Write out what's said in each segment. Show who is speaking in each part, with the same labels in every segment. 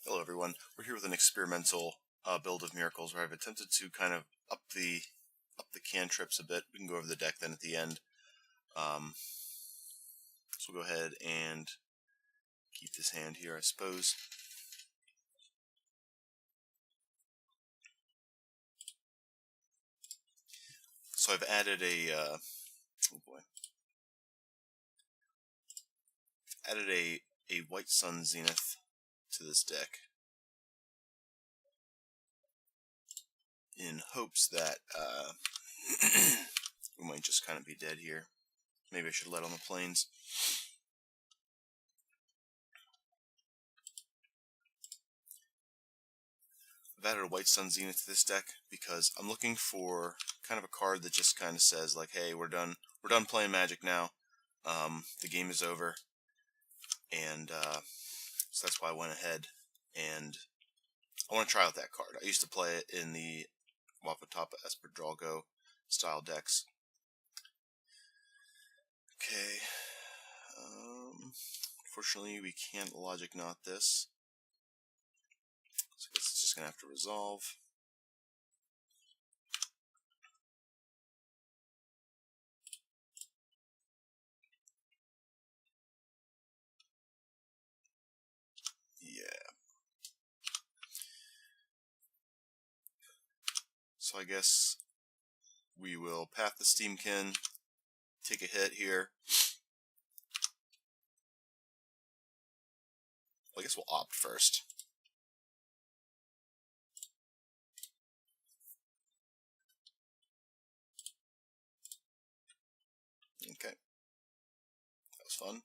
Speaker 1: Hello everyone, we're here with an experimental build of Miracles where I've attempted to kind of up the cantrips a bit. We can go over the deck then at the end. So we'll go ahead and keep this hand here, I suppose. So I've added a a White Sun Zenith to this deck in hopes that we might just kind of be dead here. Maybe I should let on the plains. I've added a White Sun Zenith to this deck because I'm looking for kind of a card that just kind of says like, hey, we're done playing Magic now. The game is over. And so that's why I went ahead and I want to try out that card. I used to play it in the Wapatapa Esper Drago style decks. Okay. Unfortunately, we can't Logic Knot this. So I guess it's just going to have to resolve. Yeah. So I guess we will Path the Steamkin, take a hit here. Well, I guess we'll opt first. Okay. That was fun.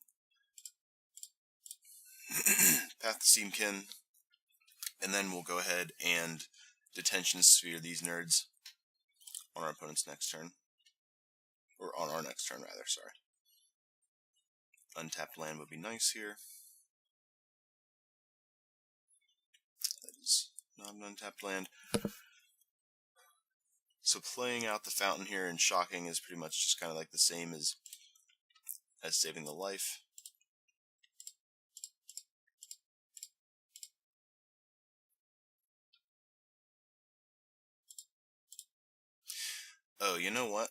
Speaker 1: Path the Steamkin, and then we'll go ahead and Detention Sphere these nerds on our opponent's next turn. Or on our next turn, rather, sorry. Untapped land would be nice here. That is not an untapped land. So playing out the fountain here and shocking is pretty much just kind of like the same as saving the life. Oh, you know what?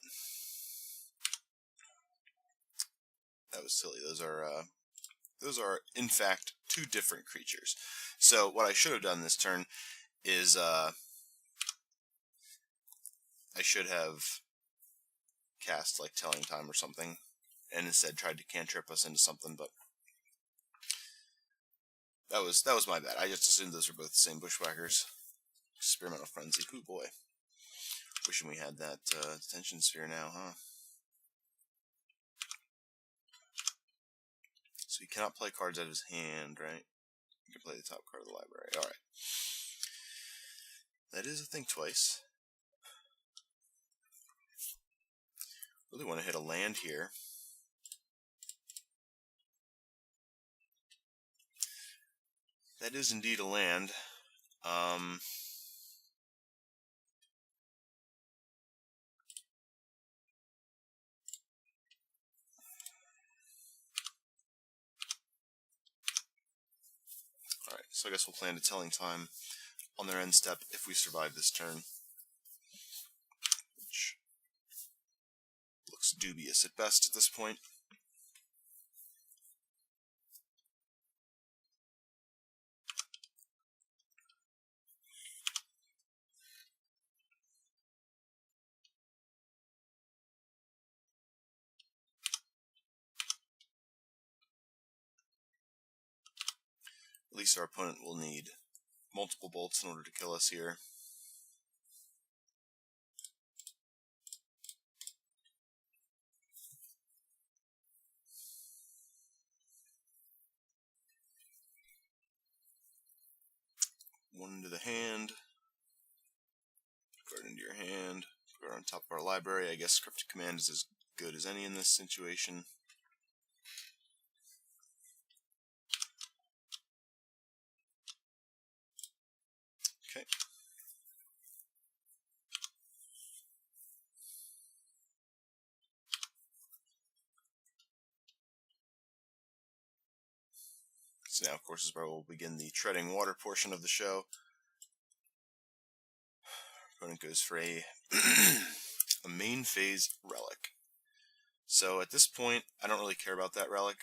Speaker 1: That was silly. Those are in fact two different creatures. So what I should have done this turn is I should have cast like Telling Time or something, and instead tried to cantrip us into something. But that was my bad. I just assumed those were both the same Bushwhackers. Experimental Frenzy. Hoo boy. Wishing we had that Detention Sphere now, huh? So he cannot play cards out of his hand, right? You can play the top card of the library. Alright. That is a think twice. Really want to hit a land here. That is indeed a land. Alright, so I guess we'll plan to Telling Time on their end step if we survive this turn. Which looks dubious at best at this point. At least our opponent will need multiple bolts in order to kill us here. One into the hand. Put it into your hand. Put it on top of our library. I guess Cryptic Command is as good as any in this situation. Okay. So now, of course, is where we'll begin the treading water portion of the show. Opponent goes for a main phase relic. So at this point, I don't really care about that relic.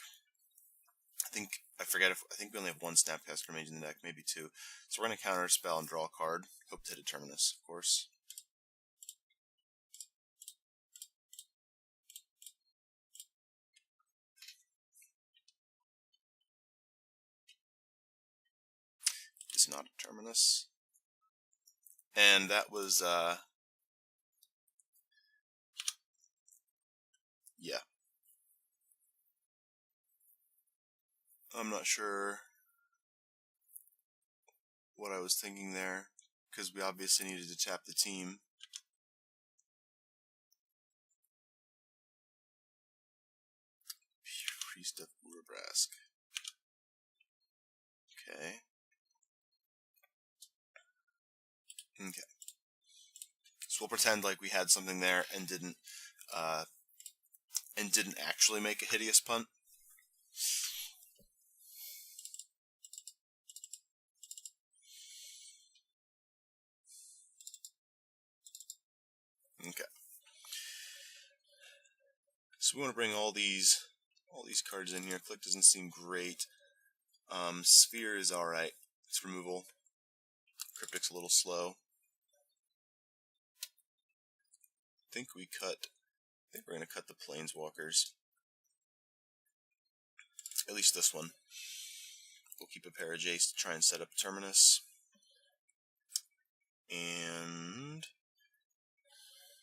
Speaker 1: I think we only have one Snapcaster Mage in the deck, maybe two. So we're going to counter a spell and draw a card. Hope to hit a Terminus, of course. It's not a Terminus. And that was, yeah. I'm not sure what I was thinking there, because we obviously needed to tap the team. Priest of Urabrask. Okay. Okay. So we'll pretend like we had something there and didn't actually make a hideous punt. Okay. So we want to bring all these cards in here. Clique doesn't seem great. Sphere is alright. It's removal. Cryptic's a little slow. I think we're going to cut the Planeswalkers. At least this one. We'll keep a pair of Jace to try and set up Terminus. And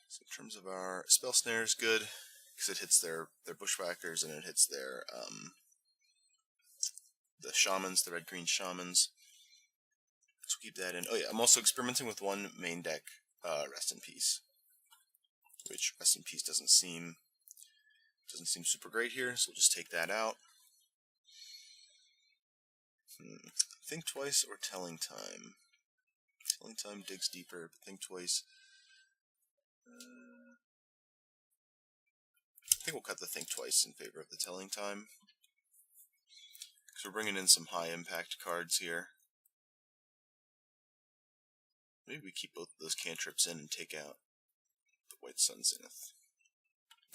Speaker 1: so in terms of our spell snare is good because it hits their bushwhackers and it hits their the shamans, the red-green shamans. So keep that in. Oh yeah, I'm also experimenting with one main deck, Rest in Peace, which Rest in Peace doesn't seem super great here. So we'll just take that out. Think Twice or Telling Time. Telling Time digs deeper, but Think Twice. I think we'll cut the Think Twice in favor of the Telling Time. So we're bringing in some high impact cards here. Maybe we keep both of those cantrips in and take out the White Sun Zenith.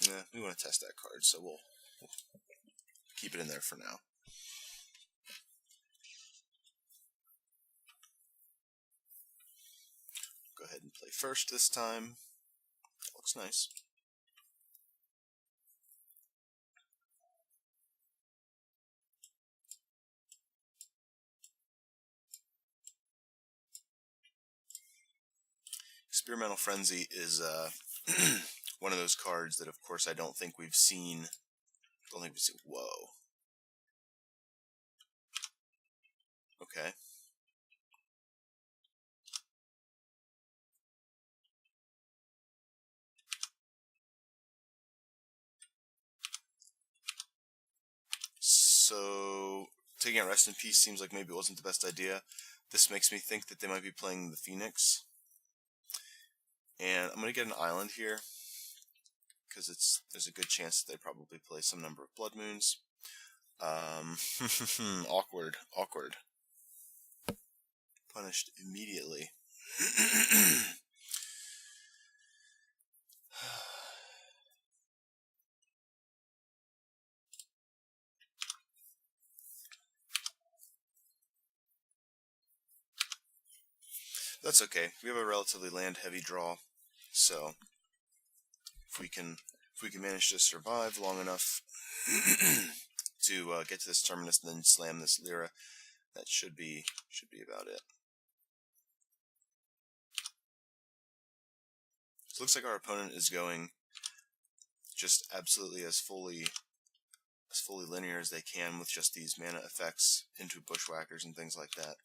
Speaker 1: Nah, we want to test that card, so we'll keep it in there for now. Go ahead and play first this time. Looks nice. Experimental Frenzy is one of those cards that, of course, I don't think we've seen. Whoa. Okay. So taking out Rest in Peace seems like maybe it wasn't the best idea. This makes me think that they might be playing the Phoenix. And I'm going to get an island here, because there's a good chance that they probably play some number of Blood Moons. Awkward. Punished immediately. That's okay. We have a relatively land-heavy draw, so if we can manage to survive long enough to get to this Terminus and then slam this Lyra, that should be about it. So it looks like our opponent is going just absolutely as fully linear as they can with just these mana effects into bushwhackers and things like that.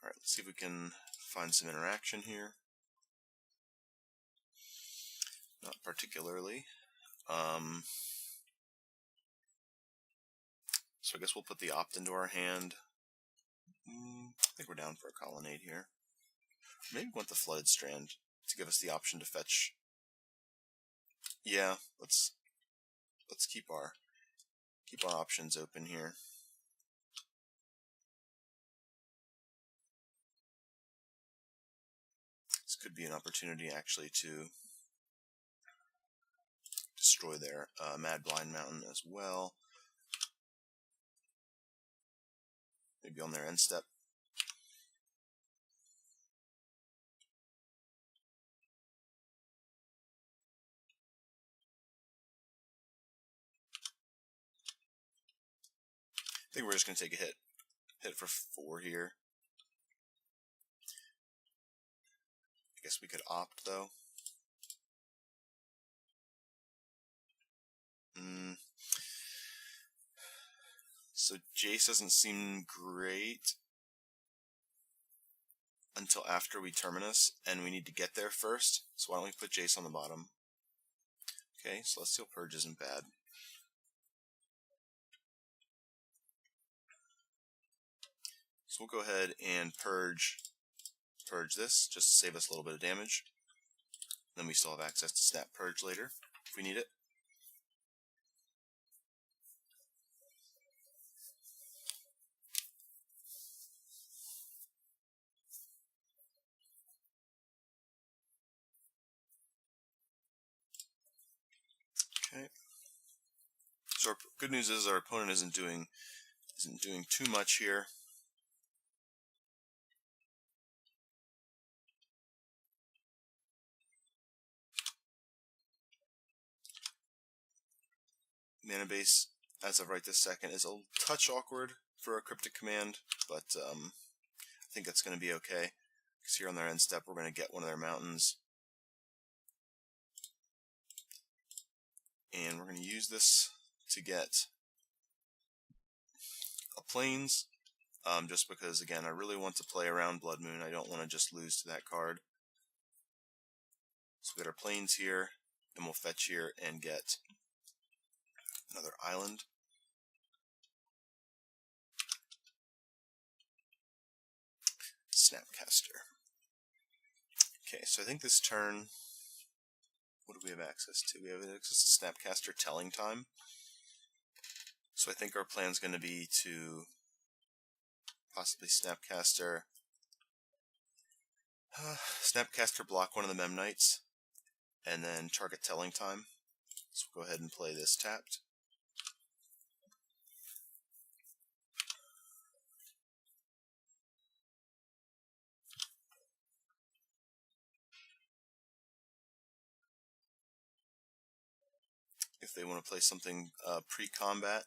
Speaker 1: Alright, let's see if we can find some interaction here. Not particularly. So I guess we'll put the Opt into our hand. I think we're down for a Colonnade here. Maybe we want the Flooded Strand to give us the option to fetch yeah, let's keep our options open here. This could be an opportunity actually to destroy their Mad Blind Mountain as well. Maybe on their end step. I think we're just going to take a hit. Hit for 4 here. I guess we could opt, though. So Jace doesn't seem great until after we Terminus, and we need to get there first. So why don't we put Jace on the bottom? Okay, Celestial Purge isn't bad. So we'll go ahead and purge this, just to save us a little bit of damage. Then we still have access to Snap Purge later, if we need it. Okay. So our good news is our opponent isn't doing too much here. Mana base, as of right this second, is a touch awkward for a Cryptic Command, but I think that's going to be okay. Because here on their end step, we're going to get one of their mountains. And we're going to use this to get a Plains, just because, again, I really want to play around Blood Moon. I don't want to just lose to that card. So we get our Plains here, and we'll fetch here and get another island. Snapcaster. Okay, so I think this turn, what do we have access to? We have access to Snapcaster Telling Time. So I think our plan is going to be to possibly Snapcaster block one of the Memnites, and then target Telling Time. So we'll go ahead and play this tapped. If they want to play something pre-combat.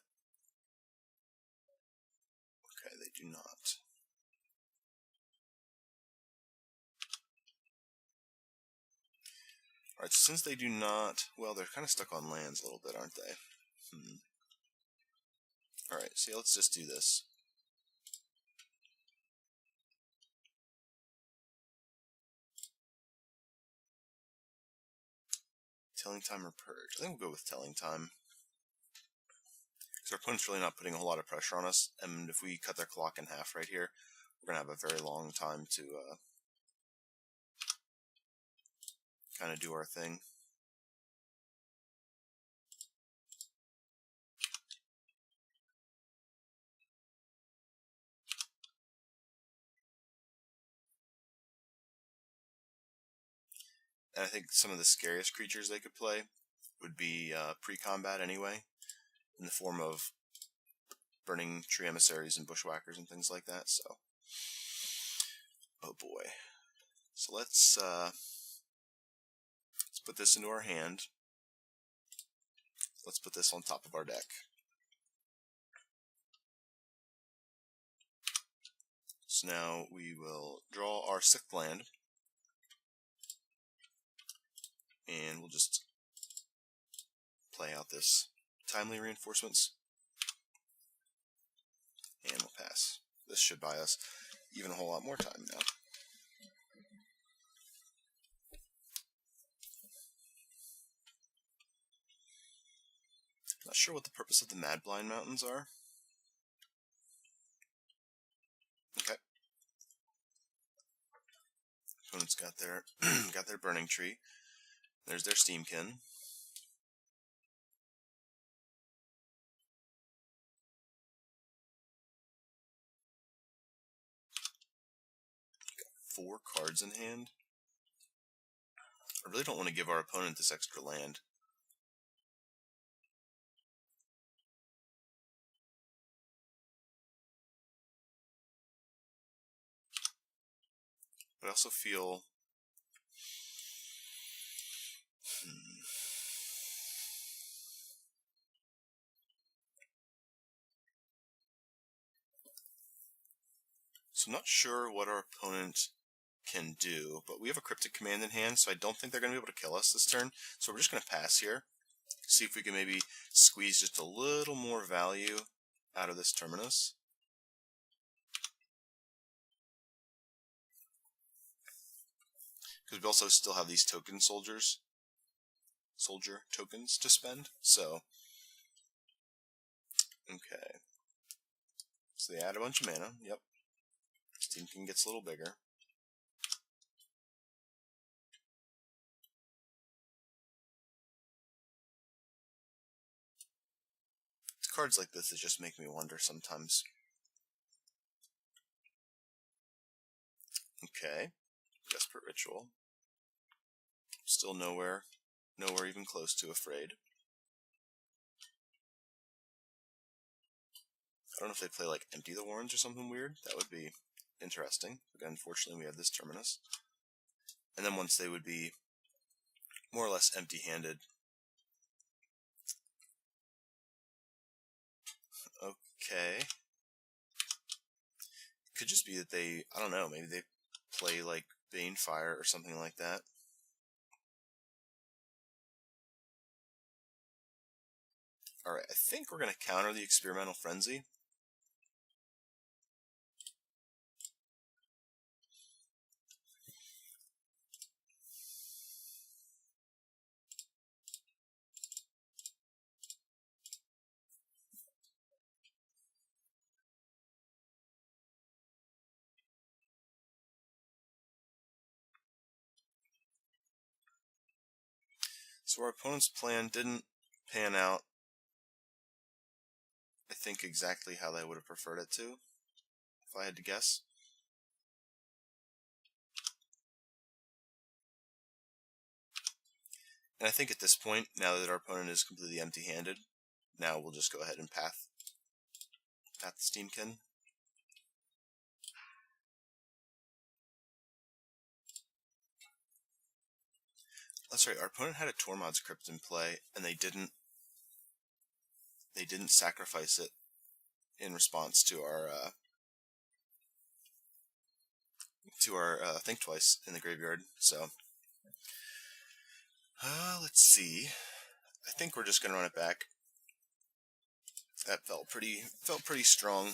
Speaker 1: Okay, they do not. Alright, since they do not, well, they're kind of stuck on lands a little bit, aren't they? Alright, so let's just do this. Telling Time or Purge? I think we'll go with Telling Time. Because our opponent's really not putting a whole lot of pressure on us, and if we cut their clock in half right here, we're going to have a very long time to kind of do our thing. And I think some of the scariest creatures they could play would be pre-combat anyway, in the form of Burning Tree Emissaries and Bushwhackers and things like that, so. Oh boy. So let's put this into our hand. Let's put this on top of our deck. So now we will draw our 6th land. And we'll just play out this Timely Reinforcements. And we'll pass. This should buy us even a whole lot more time now. Not sure what the purpose of the Mad Blind Mountains are. Okay. Opponent's got their got their Burning Tree. There's their Steamkin. 4 cards in hand. I really don't want to give our opponent this extra land. But I also feel... So I'm not sure what our opponent can do, but we have a Cryptic Command in hand, so I don't think they're going to be able to kill us this turn. So we're just going to pass here. See if we can maybe squeeze just a little more value out of this Terminus. Because we also still have these token soldier tokens to spend, so... Okay. So they add a bunch of mana, yep. This team gets a little bigger. Cards like this that just make me wonder sometimes. Okay. Desperate Ritual. Still nowhere even close to afraid. I don't know if they play like Empty the Warrens or something weird. That would be interesting. But unfortunately we have this Terminus. And then once they would be more or less empty-handed. Okay. Could just be that they, I don't know, maybe they play like Banefire or something like that. Alright, I think we're going to counter the Experimental Frenzy. So our opponent's plan didn't pan out, I think, exactly how they would have preferred it to, if I had to guess. And I think at this point, now that our opponent is completely empty-handed, now we'll just go ahead and path the Steamkin. That's right, our opponent had a Tormod's Crypt in play, and they didn't sacrifice it in response to our Think Twice in the graveyard. So let's see. I think we're just gonna run it back. That felt pretty strong.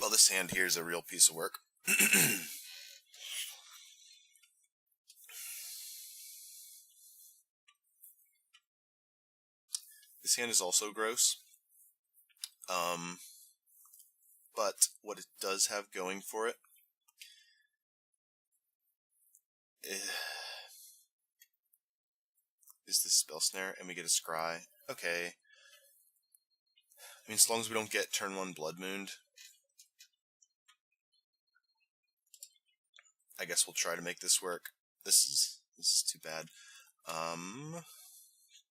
Speaker 1: Well, this hand here is a real piece of work. This hand is also gross. But what it does have going for it is this Spell Snare, and we get a Scry. Okay. I mean, as long as we don't get turn 1 Blood Mooned, I guess we'll try to make this work. This is too bad.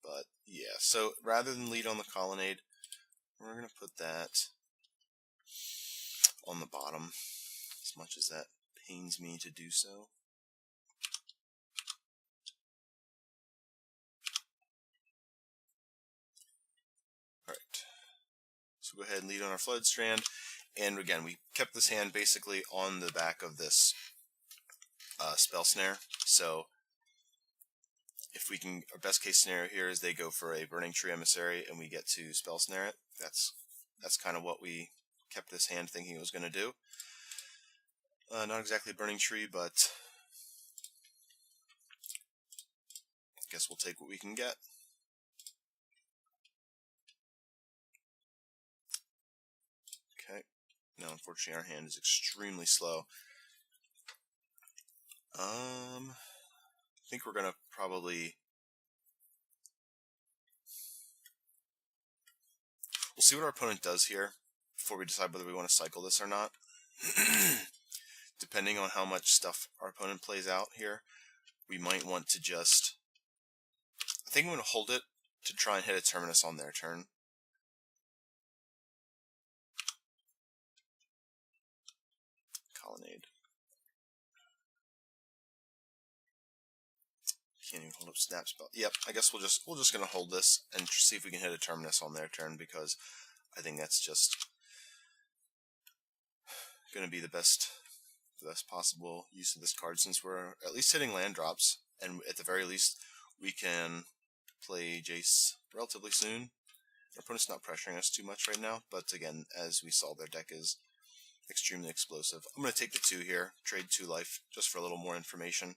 Speaker 1: But yeah, so rather than lead on the Colonnade, we're gonna put that on the bottom, as much as that pains me to do so. Alright, so go ahead and lead on our Flood Strand, and again, we kept this hand basically on the back of this Spell Snare, so if we can, our best case scenario here is they go for a Burning Tree Emissary and we get to Spell Snare it. That's kind of what we kept this hand thinking it was going to do. Not exactly Burning Tree, but I guess we'll take what we can get. Okay. No, unfortunately our hand is extremely slow. I think we're gonna probably... We'll see what our opponent does here before we decide whether we want to cycle this or not. Depending on how much stuff our opponent plays out here, we might want to just... I think I'm going to hold it to try and hit a Terminus on their turn. Colonnade. Can't even hold up Snap Spell. Yep, I guess we're just gonna hold this and see if we can hit a Terminus on their turn, because I think that's just gonna be the best possible use of this card, since we're at least hitting land drops, and at the very least we can play Jace relatively soon. Our opponent's not pressuring us too much right now, but again, as we saw, their deck is extremely explosive. I'm gonna take the 2 here, trade 2 life, just for a little more information.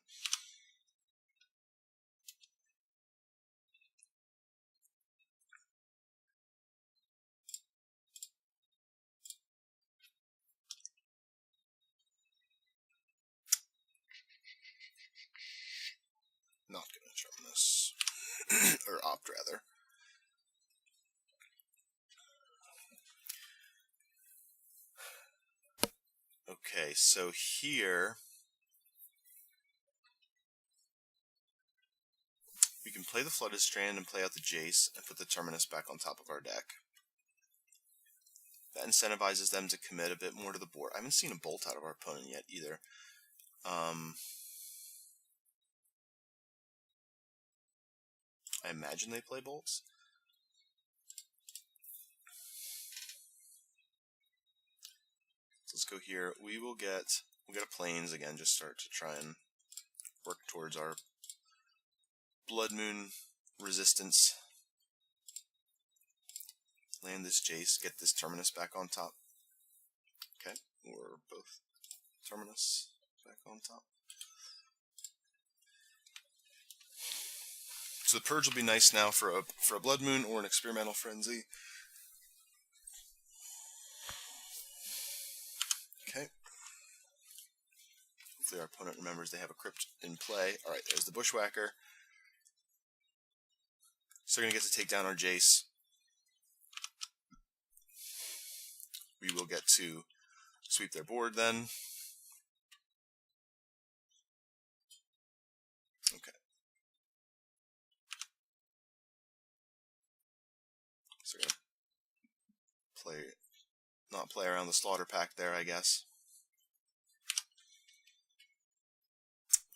Speaker 1: Not gonna Terminus. Or opt, rather. Okay, so here we can play the Flooded Strand and play out the Jace and put the Terminus back on top of our deck. That incentivizes them to commit a bit more to the board. I haven't seen a bolt out of our opponent yet either. I imagine they play bolts. So let's go here. We'll get a Plains again, just start to try and work towards our Blood Moon resistance. Land this Jace, get this Terminus back on top. Okay, or both Terminus back on top. So the Purge will be nice now for a Blood Moon or an Experimental Frenzy. Okay. Hopefully our opponent remembers they have a Crypt in play. Alright, there's the Bushwhacker. So we're going to get to take down our Jace. We will get to sweep their board then. Okay. So we're going to not play around the Slaughter Pack there, I guess.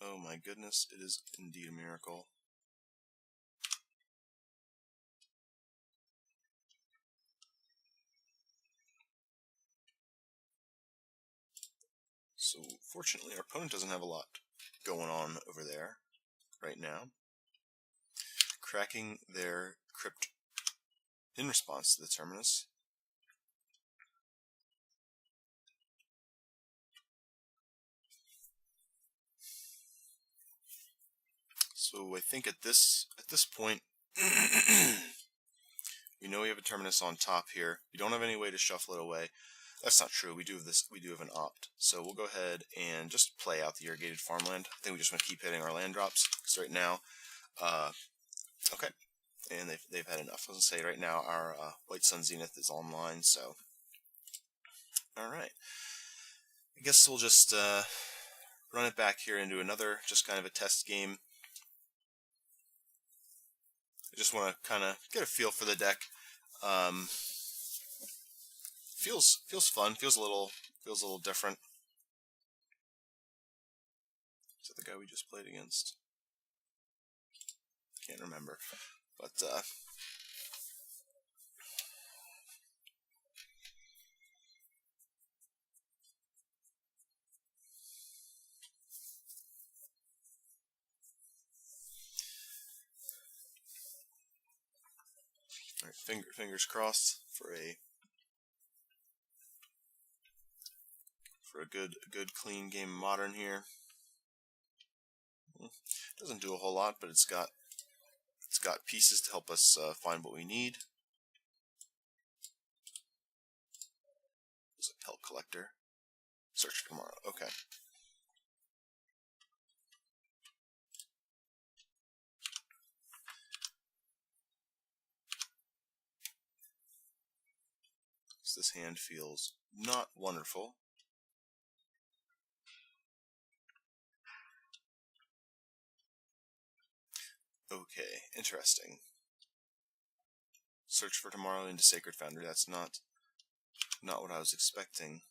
Speaker 1: Oh my goodness, it is indeed a miracle. So fortunately our opponent doesn't have a lot going on over there right now. Cracking their Crypt in response to the Terminus. So I think at this point we know we have a Terminus on top here. We don't have any way to shuffle it away. That's not true. We do have an opt. So we'll go ahead and just play out the Irrigated Farmland. I think we just want to keep hitting our land drops. So right now, okay, and they've had enough. I was gonna say right now our White Sun Zenith is online. So all right, I guess we'll just run it back here into another just kind of a test game. I just want to kind of get a feel for the deck. Feels fun. Feels a little different. Is that the guy we just played against? Can't remember, but all right, fingers crossed for a good clean game of Modern here. Doesn't do a whole lot, but it's got pieces to help us find what we need. Pellet Collector. Search for tomorrow. Okay. So this hand feels not wonderful. Okay, interesting. Search for tomorrow into Sacred Foundry. That's not what I was expecting.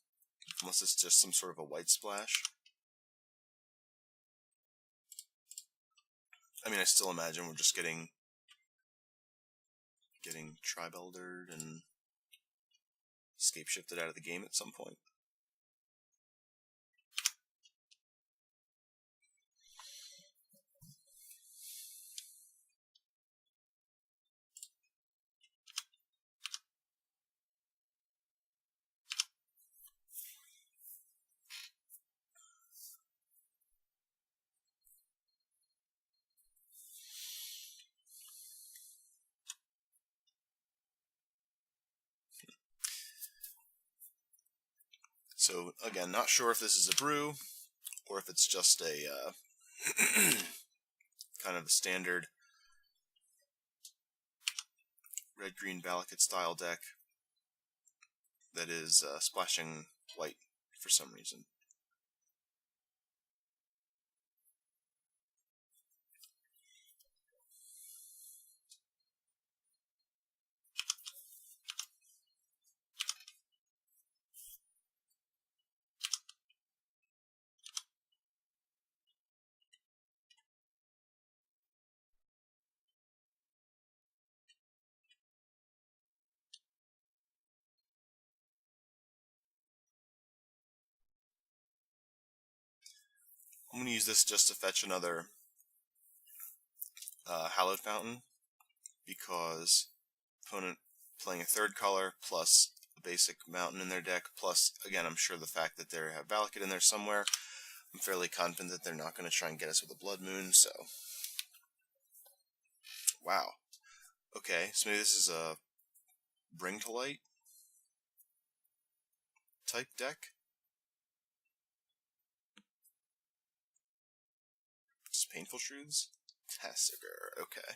Speaker 1: Unless it's just some sort of a white splash. I mean, I still imagine we're just getting Tribe Eldered and Escape Shifted out of the game at some point. So, again, not sure if this is a brew, or if it's just a kind of a standard red-green Valakut style deck that is splashing white for some reason. I'm going to use this just to fetch another Hallowed Fountain, because opponent playing a third color plus a basic mountain in their deck, plus, again, I'm sure the fact that they have Valakut in there somewhere, I'm fairly confident that they're not going to try and get us with a Blood Moon, so... Wow. Okay, so maybe this is a Bring to Light type deck? Just Painful Shrewds? Tassiger, okay.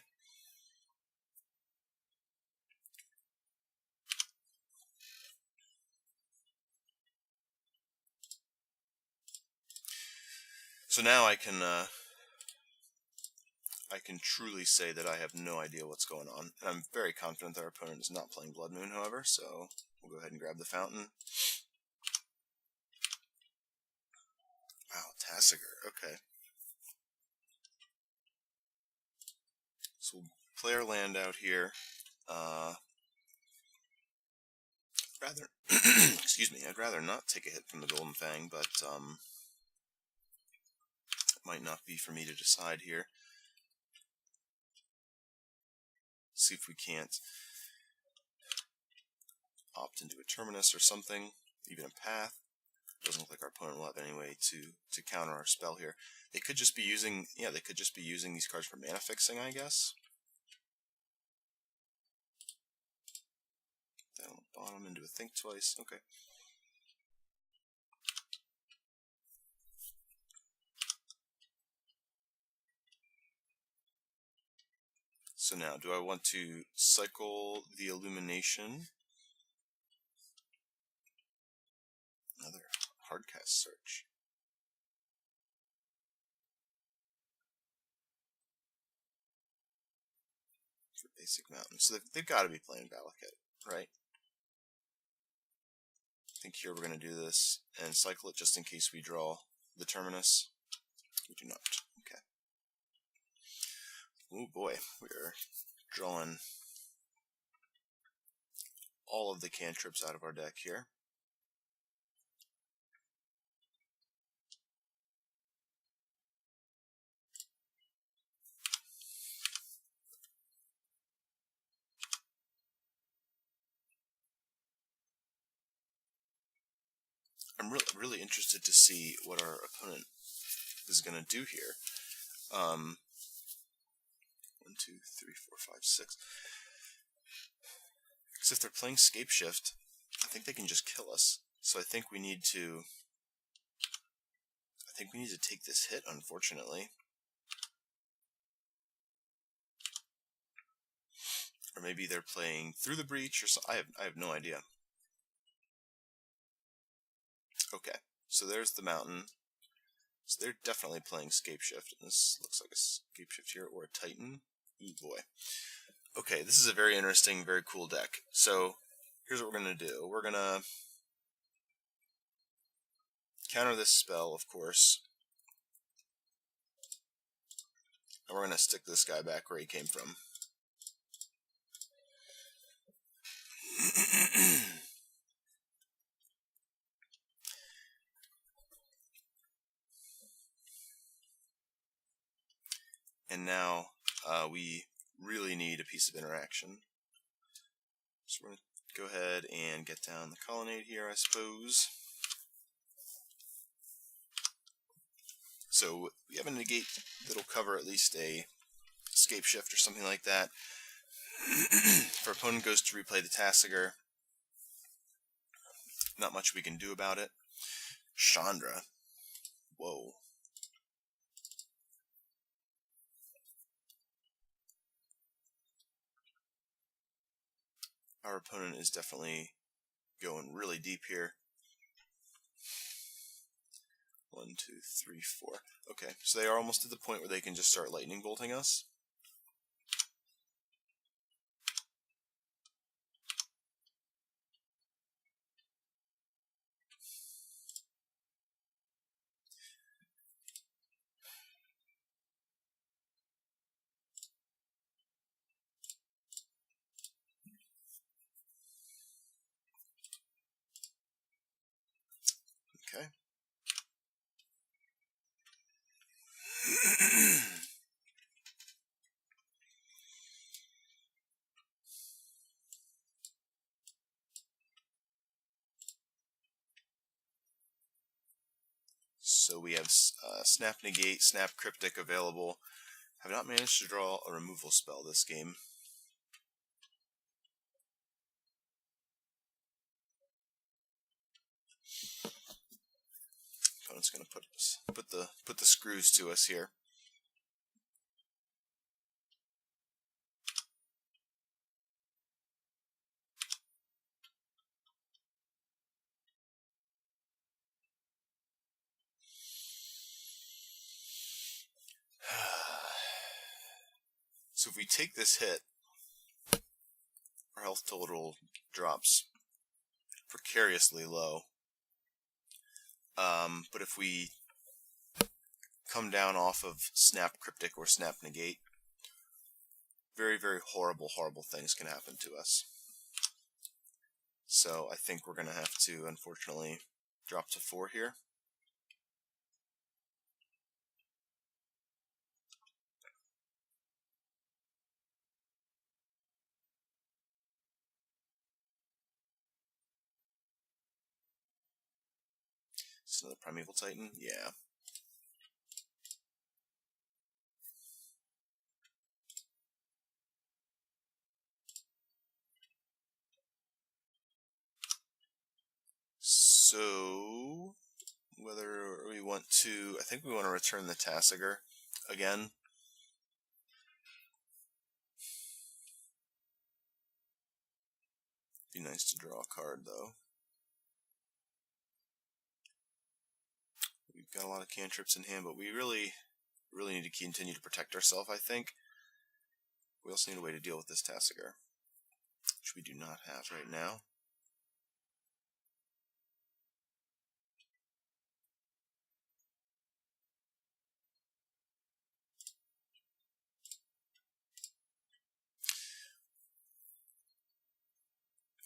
Speaker 1: So now I can truly say that I have no idea what's going on. And I'm very confident that our opponent is not playing Blood Moon, however, so we'll go ahead and grab the Fountain. Wow, Tassiger, okay. So we'll play our land out here. Rather, excuse me, I'd rather not take a hit from the Golden Fang, but it might not be for me to decide here. See if we can't opt into a Terminus or something, even a Path. Doesn't look like our opponent will have any way to counter our spell here. They could just be using, yeah, they could just be using these cards for mana fixing, I guess. Down the bottom into a Think Twice, okay. So now, do I want to cycle the Illumination? Another hardcast search. For basic mountain. So they've got to be playing Valakut, right? I think here we're going to do this and cycle it just in case we draw the Terminus. We do not. Okay. Oh boy, we're drawing all of the cantrips out of our deck here. I'm really interested to see what our opponent is going to do here. 1, 2, 3, 4, 5, 6. Because if they're playing Scape Shift, I think they can just kill us. So I think we need to take this hit, unfortunately. Or maybe they're playing through the breach, or so. I have no idea. Okay, so there's the mountain. So they're definitely playing Scapeshift. This looks like a Scapeshift here, or a Titan. Ooh boy. Okay, this is a very interesting, very cool deck. So here's what we're going to do. We're going to counter this spell, of course. And we're going to stick this guy back where he came from. And now we really need a piece of interaction. So we're going to go ahead and get down the Colonnade here, I suppose. So we have a Negate that'll cover at least a Scapeshift or something like that. If our opponent goes to replay the Tasigur, not much we can do about it. Chandra. Whoa. Our opponent is definitely going really deep here. 1, 2, 3, 4. Okay, so they are almost to the point where they can just start lightning bolting us. Okay. So we have Snap Negate, Snap Cryptic available. Have not managed to draw a removal spell this game. Opponent's going to put the screws to us here. So if we take this hit, our health total drops precariously low. But if we come down off of Snap Cryptic or Snap Negate, very, very horrible, horrible things can happen to us. So I think we're going to have to, unfortunately, drop to 4 here. Is another Primeval Titan? Yeah. So, whether we want to, I think we want to return the Tasigur again. Be nice to draw a card, though. We've got a lot of cantrips in hand, but we really need to continue to protect ourselves, I think. We also need a way to deal with this Tasigur, which we do not have right now.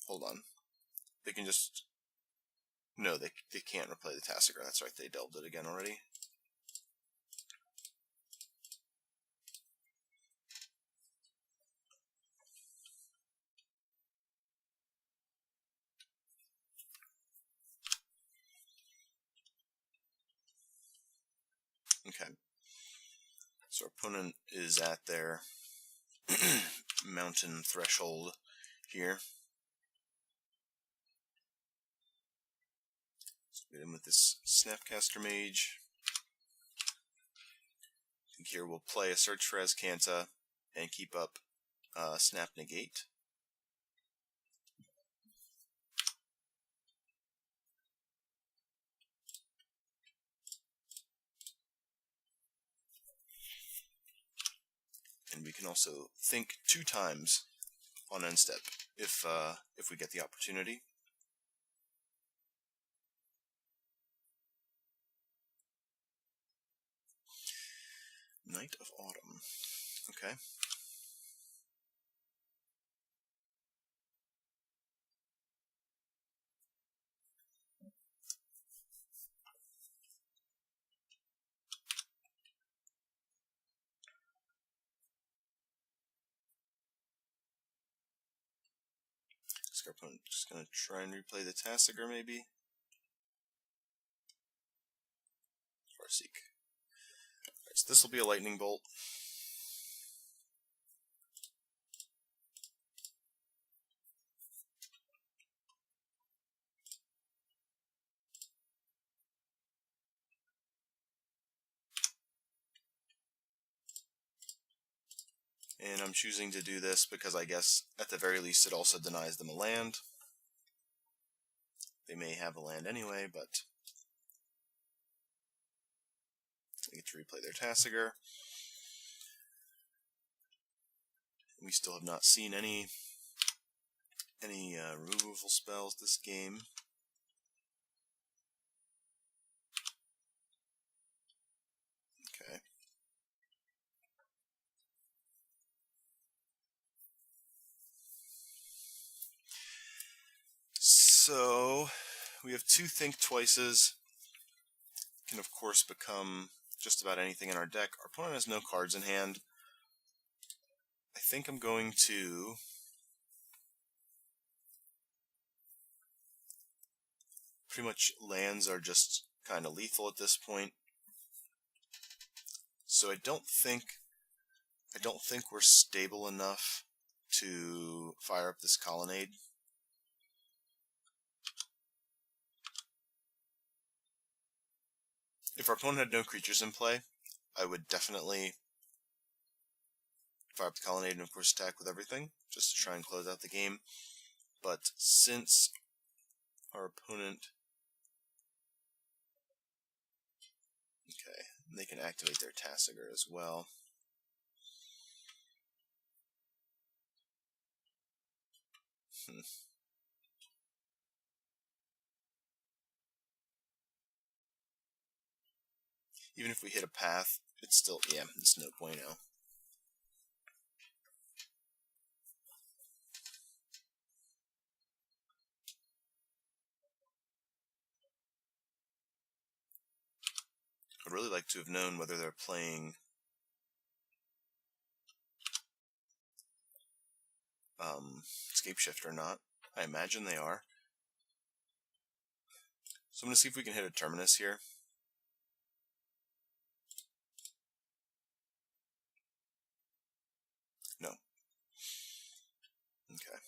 Speaker 1: Hold on. They can just... No, they can't replay the Tasigur. That's right, they delved it again already. Okay. So our opponent is at their mountain threshold here. Get in with this Snapcaster Mage. I think here we'll play a Search for Azcanta and keep up Snap Negate. And we can also think 2 times on end step if we get the opportunity. Night of Autumn. Okay. Our opponent just going to try and replay the Tasigur, maybe? Farseek. Alright, so this will be a Lightning Bolt. And I'm choosing to do this because I guess, at the very least, it also denies them a land. They may have a land anyway, but they get to replay their Tasigur. We still have not seen any removal spells this game. Okay. So, we have 2 Think Twices. Can of course become just about anything in our deck. Our opponent has no cards in hand. I think I'm going to pretty much lands are just kind of lethal at this point. So I don't think we're stable enough to fire up this Colonnade. If our opponent had no creatures in play, I would definitely fire up the Colonnade and of course attack with everything, just to try and close out the game. But since our opponent... Okay, they can activate their Tasigur as well. Even if we hit a path, it's still, yeah, it's no bueno. I'd really like to have known whether they're playing Scapeshift or not. I imagine they are. So I'm going to see if we can hit a Terminus here. No. Okay.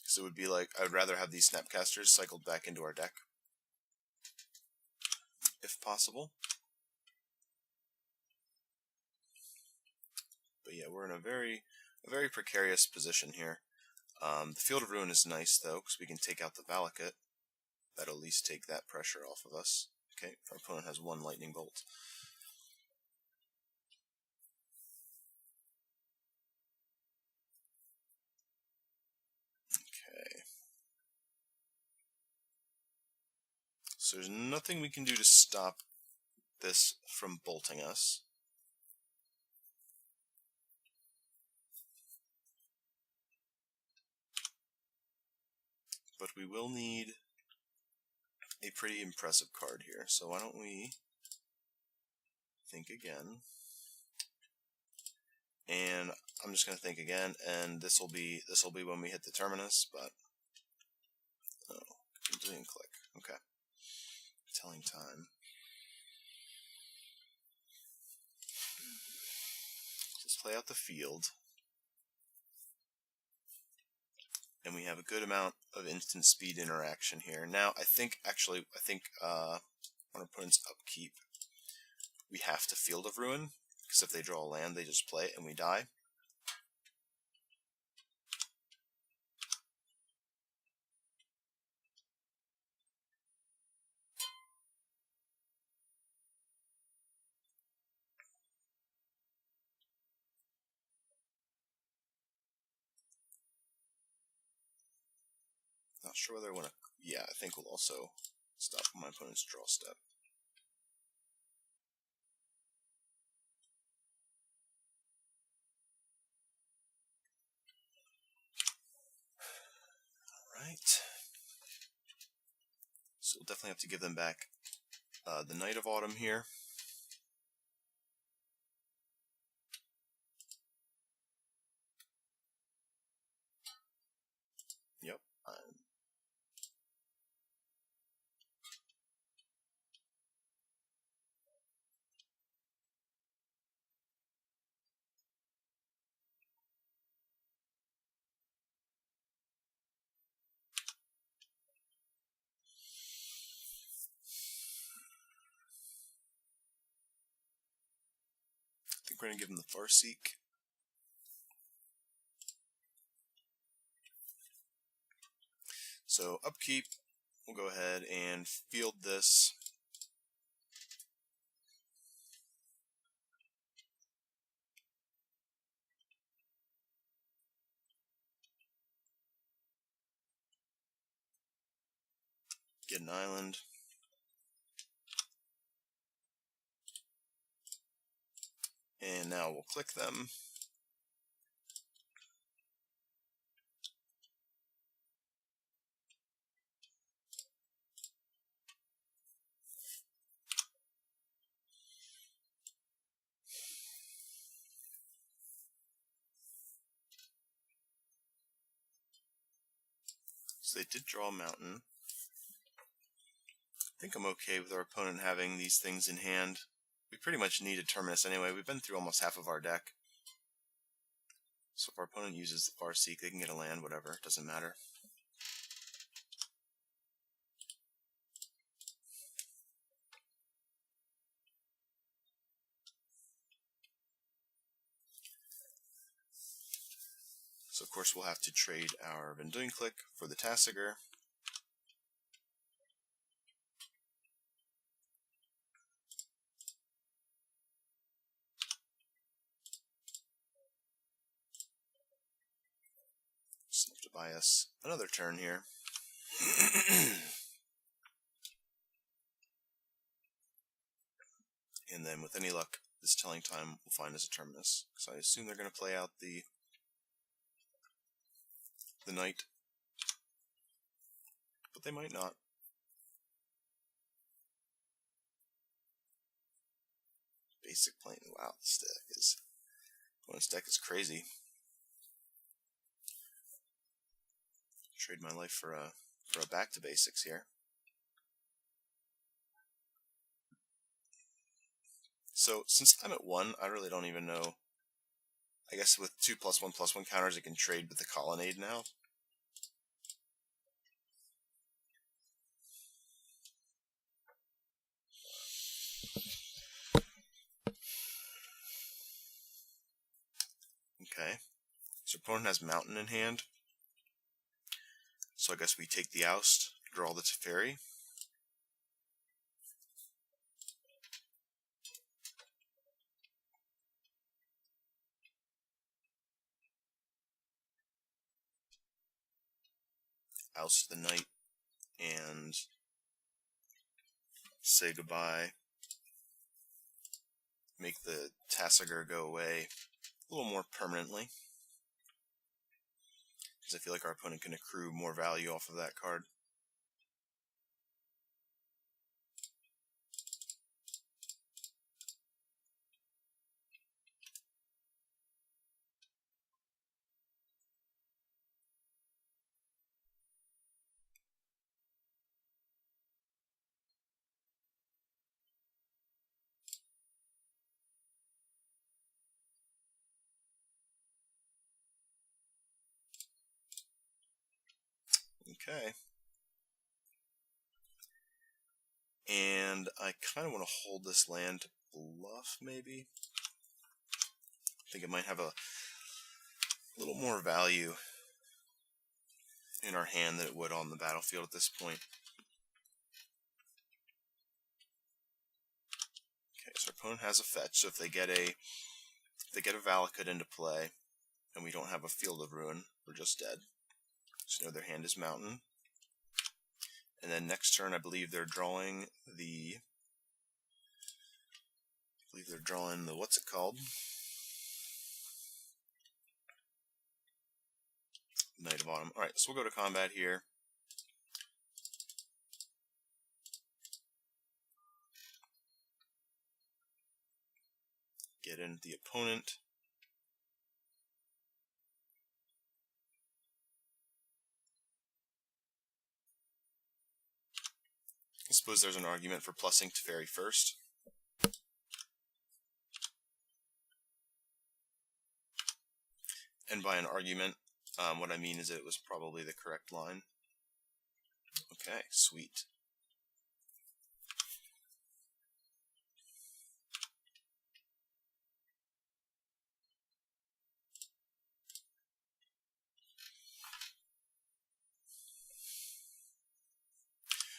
Speaker 1: So it would be like, I would rather have these Snapcasters cycled back into our deck, if possible. But yeah, we're in a very precarious position here. The Field of Ruin is nice, though, because we can take out the Valakut. That'll at least take that pressure off of us. Okay, our opponent has 1 Lightning Bolt. Okay. So there's nothing we can do to stop this from bolting us. But we will need a pretty impressive card here. So why don't we think again? And I'm just going to think again, and this will be when we hit the Terminus, but oh, Vendilion Clique. Okay. Telling time. Let's play out the field. and we have a good amount of instant speed interaction here. Now, I think on opponent's upkeep, we have to Field of Ruin, because if they draw a land, they just play it and we die. Not sure whether I want to... Yeah, I think we'll also stop my opponent's draw step. Alright. So we'll definitely have to give them back the Night of Autumn here. Yep. I think we're going to give them the Farseek. So upkeep, we'll go ahead and field this. Get an island. And now we'll click them. So they did draw a mountain. I think I'm okay with our opponent having these things in hand. We pretty much need a Terminus anyway. We've been through almost half of our deck. So if our opponent uses the Farseek, they can get a land, whatever, it doesn't matter. So of course we'll have to trade our Vendilion Clique for the Tasigur. Just have to buy us another turn here. And then with any luck, this Telling Time will find us a Terminus. So I assume they're going to play out the Knight. But they might not. Basic plane. Wow, this deck is crazy. Trade my life for a back to basics here. So since I'm at 1, I really don't even know. I guess with 2+1/+1 counters, I can trade with the Colonnade now. Okay. So opponent has Mountain in hand. So I guess we take the Oust, draw the Teferi. Oust the Knight and say goodbye. Make the Tasigur go away a little more permanently. Because I feel like our opponent can accrue more value off of that card. Okay. And I kind of want to hold this land to bluff, maybe. I think it might have a little more value in our hand than it would on the battlefield at this point. Okay, so our opponent has a fetch, so if they get a Valakut into play, and we don't have a Field of Ruin, we're just dead. So their hand is Mountain. And then next turn, I believe they're drawing the what's it called? Knight of Autumn. Alright, so we'll go to combat here. Get in the opponent. I suppose there's an argument for plussing Teferi first. And by an argument, what I mean is that it was probably the correct line. Okay, sweet.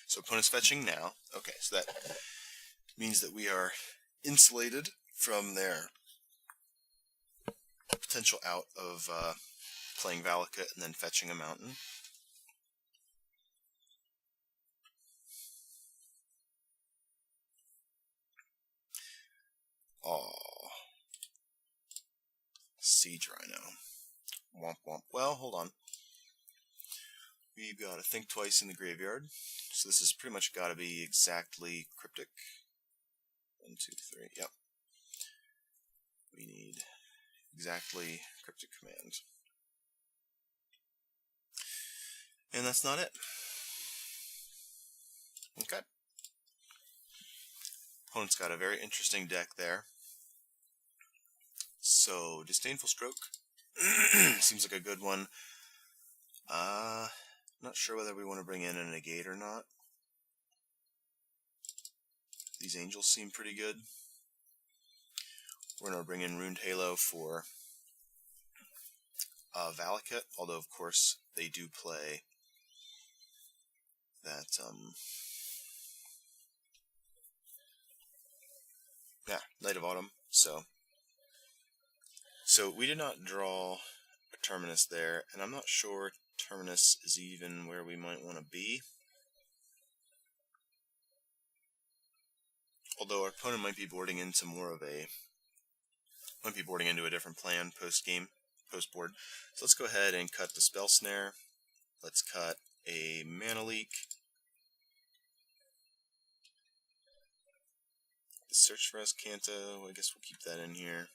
Speaker 1: So opponent's fetching now. Okay, so that means that we are insulated from their potential out of playing Valakut and then fetching a mountain. Oh, Siege Rhino. Womp womp. Well, hold on. We've got to think twice in the graveyard. So this has pretty much got to be exactly Cryptic. 1, 2, 3. Yep. We need exactly Cryptic Command. And that's not it. Okay. Opponent's got a very interesting deck there. So, Disdainful Stroke seems like a good one. Not sure whether we want to bring in a Negate or not. These Angels seem pretty good. We're going to bring in Runed Halo for Valakut, although of course they do play that, Knight of Autumn, so we did not draw a Terminus there, and I'm not sure Terminus is even where we might want to be. Although our opponent might be boarding into a different plan post-game, post-board. So let's go ahead and cut the Spell Snare. Let's cut a Mana Leak. Search for Azcanta, I guess we'll keep that in here.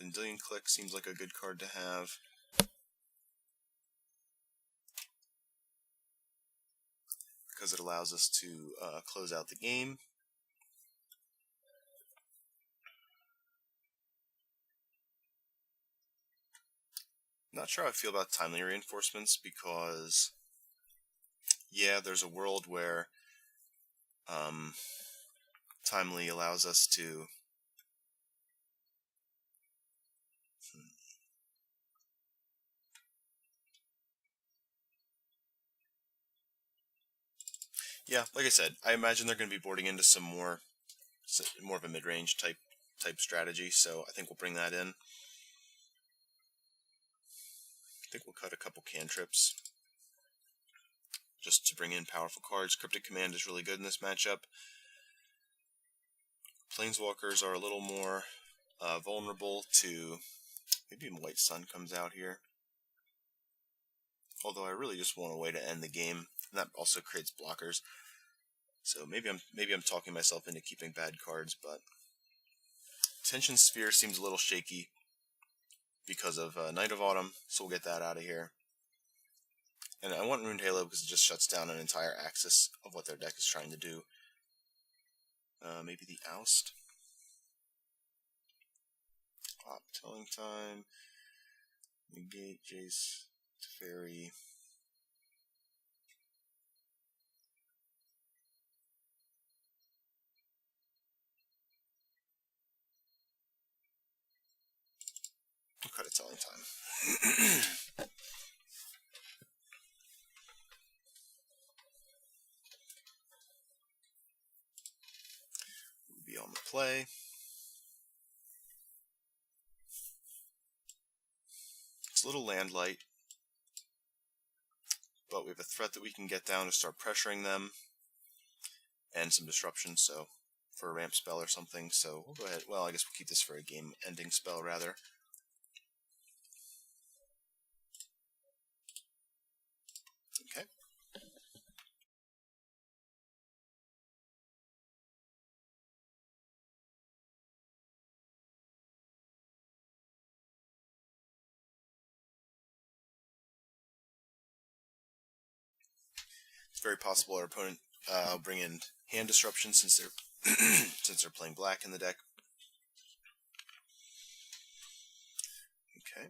Speaker 1: Vendilion Clique seems like a good card to have. Because it allows us to close out the game. Not sure how I feel about Timely Reinforcements because, yeah, there's a world where Timely allows us to yeah, like I said, I imagine they're going to be boarding into some more of a mid-range type strategy, so I think we'll bring that in. I think we'll cut a couple cantrips just to bring in powerful cards. Cryptic Command is really good in this matchup. Planeswalkers are a little more vulnerable to... Maybe White Sun comes out here. Although I really just want a way to end the game, and that also creates blockers. So maybe I'm talking myself into keeping bad cards, but Detention Sphere seems a little shaky because of Knight of Autumn, so we'll get that out of here. And I want Runed Halo because it just shuts down an entire axis of what their deck is trying to do. Maybe the Oust. Telling Time. Negate, Jace, Teferi. We'll cut it telling time. We'll be on the play. It's a little land light, but we have a threat that we can get down to start pressuring them, and some disruption, so for a ramp spell or something, so we'll go ahead. Well, I guess we'll keep this for a game-ending spell, rather. Okay. It's very possible our opponent will bring in hand disruption since they're since they're playing black in the deck. Okay.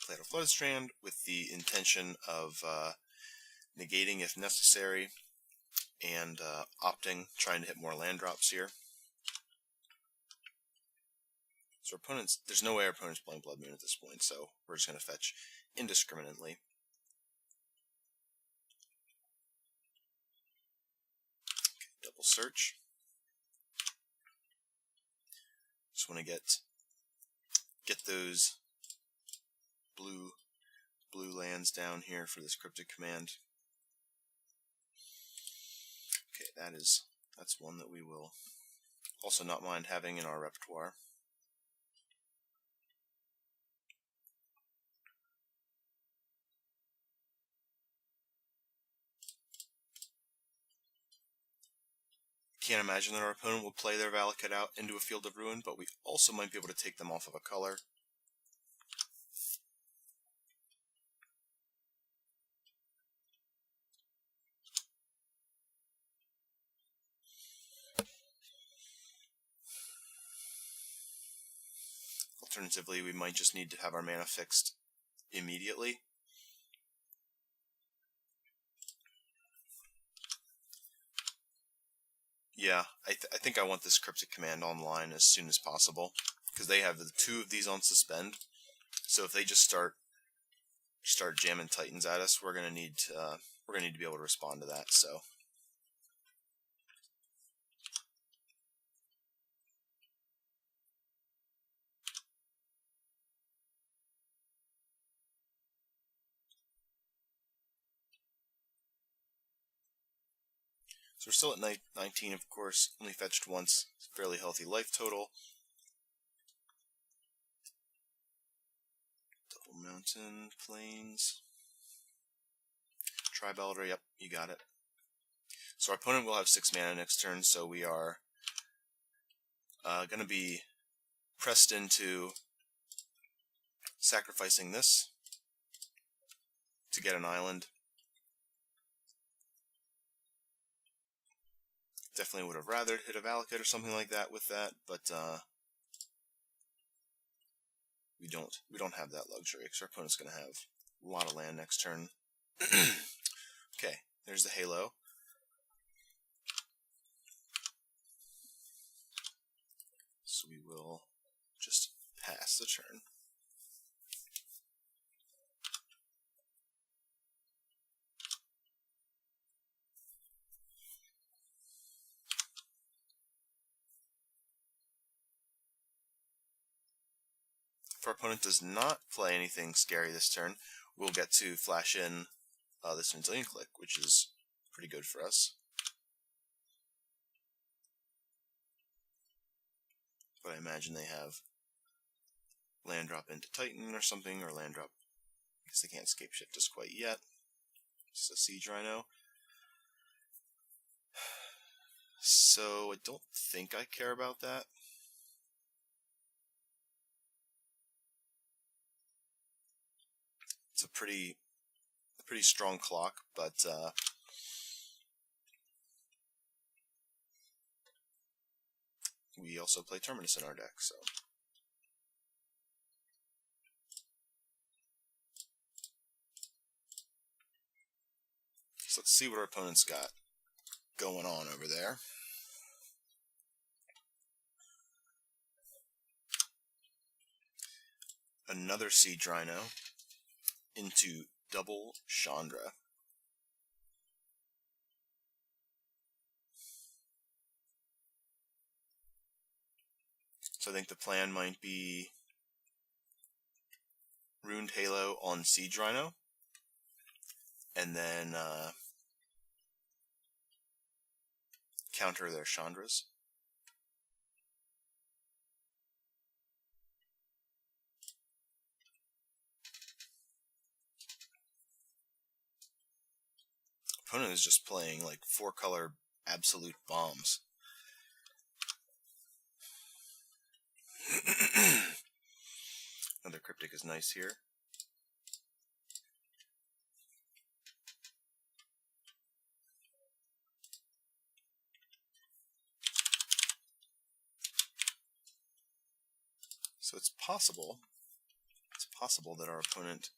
Speaker 1: Play out a Flooded Strand with the intention of negating if necessary, and opting, trying to hit more land drops here. So our opponent's, there's no way our opponent's playing Blood Moon at this point, so we're just going to fetch indiscriminately. Okay, double search. Just want to get those blue lands down here for this Cryptic Command. Okay, that's one that we will also not mind having in our repertoire. Can't imagine that our opponent will play their Valakut out into a Field of Ruin, but we also might be able to take them off of a color. Alternatively, we might just need to have our mana fixed immediately. Yeah, I think I want this Cryptic Command online as soon as possible, because they have the two of these on suspend. So if they just start jamming Titans at us, we're gonna need to be able to respond to that. So we're still at 19, of course. Only fetched once. It's a fairly healthy life total. Double Mountain, Plains. Tribe Elder, yep, you got it. So our opponent will have 6 mana next turn, so we are going to be pressed into sacrificing this to get an island. Definitely would have rather hit a Valakut or something like that with that, but we don't have that luxury, because our opponent's going to have a lot of land next turn. Okay, there's the Halo. So we will just pass the turn. If our opponent does not play anything scary this turn, we'll get to flash in this Vendilion Clique, which is pretty good for us. But I imagine they have land drop into Titan or something, or land drop, because they can't scape shift us quite yet. It's a Siege Rhino. So I don't think I care about that. It's a pretty strong clock, but we also play Terminus in our deck, so So let's see what our opponent's got going on over there. Another Siege Rhino into double Chandra. So I think the plan might be Runed Halo on Siege Rhino, and then counter their Chandras. Opponent is just playing like 4-color absolute bombs. Another Cryptic is nice here. So it's possible that our opponent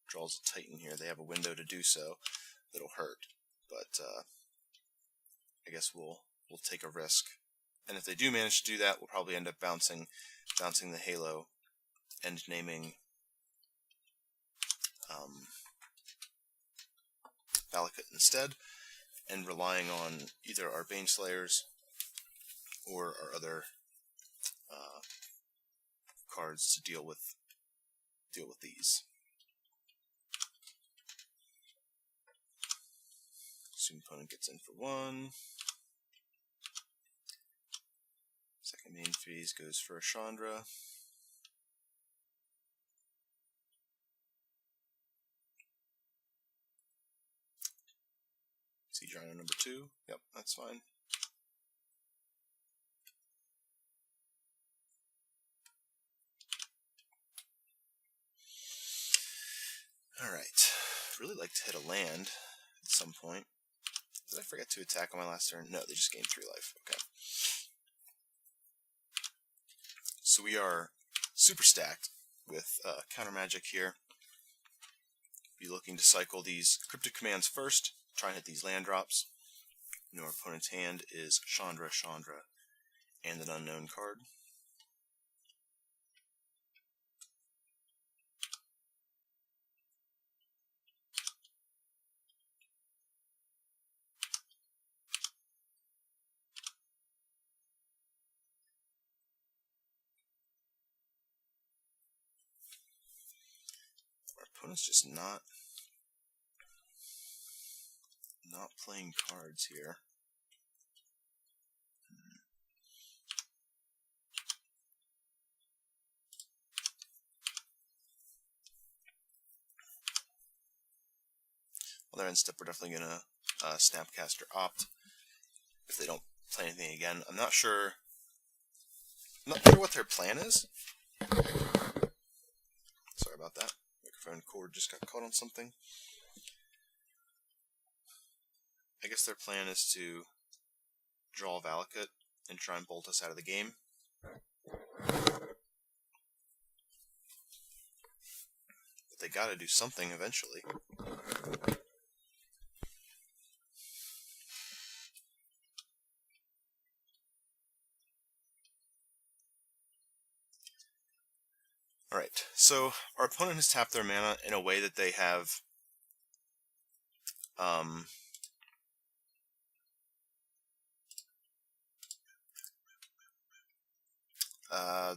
Speaker 1: draws a Titan here. They have a window to do so that'll hurt, but I guess we'll take a risk. And if they do manage to do that, we'll probably end up bouncing the Halo and naming Valakut instead, and relying on either our Baneslayers or our other cards to deal with these. Assume opponent gets in for 1. Second main phase goes for a Chandra. Siege Rhino number 2. Yep, that's fine. Alright. Really like to hit a land at some point. Did I forget to attack on my last turn? No, they just gained 3 life. Okay. So we are super stacked with counter magic here. Be looking to cycle these Cryptic Commands first, try and hit these land drops. You know, our opponent's hand is Chandra, and an unknown card. Our opponent's just not playing cards here. On their end step, we're definitely going to Snapcaster Opt if they don't play anything again. I'm not sure what their plan is. Sorry about that. Microphone cord just got caught on something. I guess their plan is to draw Valakut and try and bolt us out of the game. But they gotta do something eventually. Alright, so our opponent has tapped their mana in a way that they have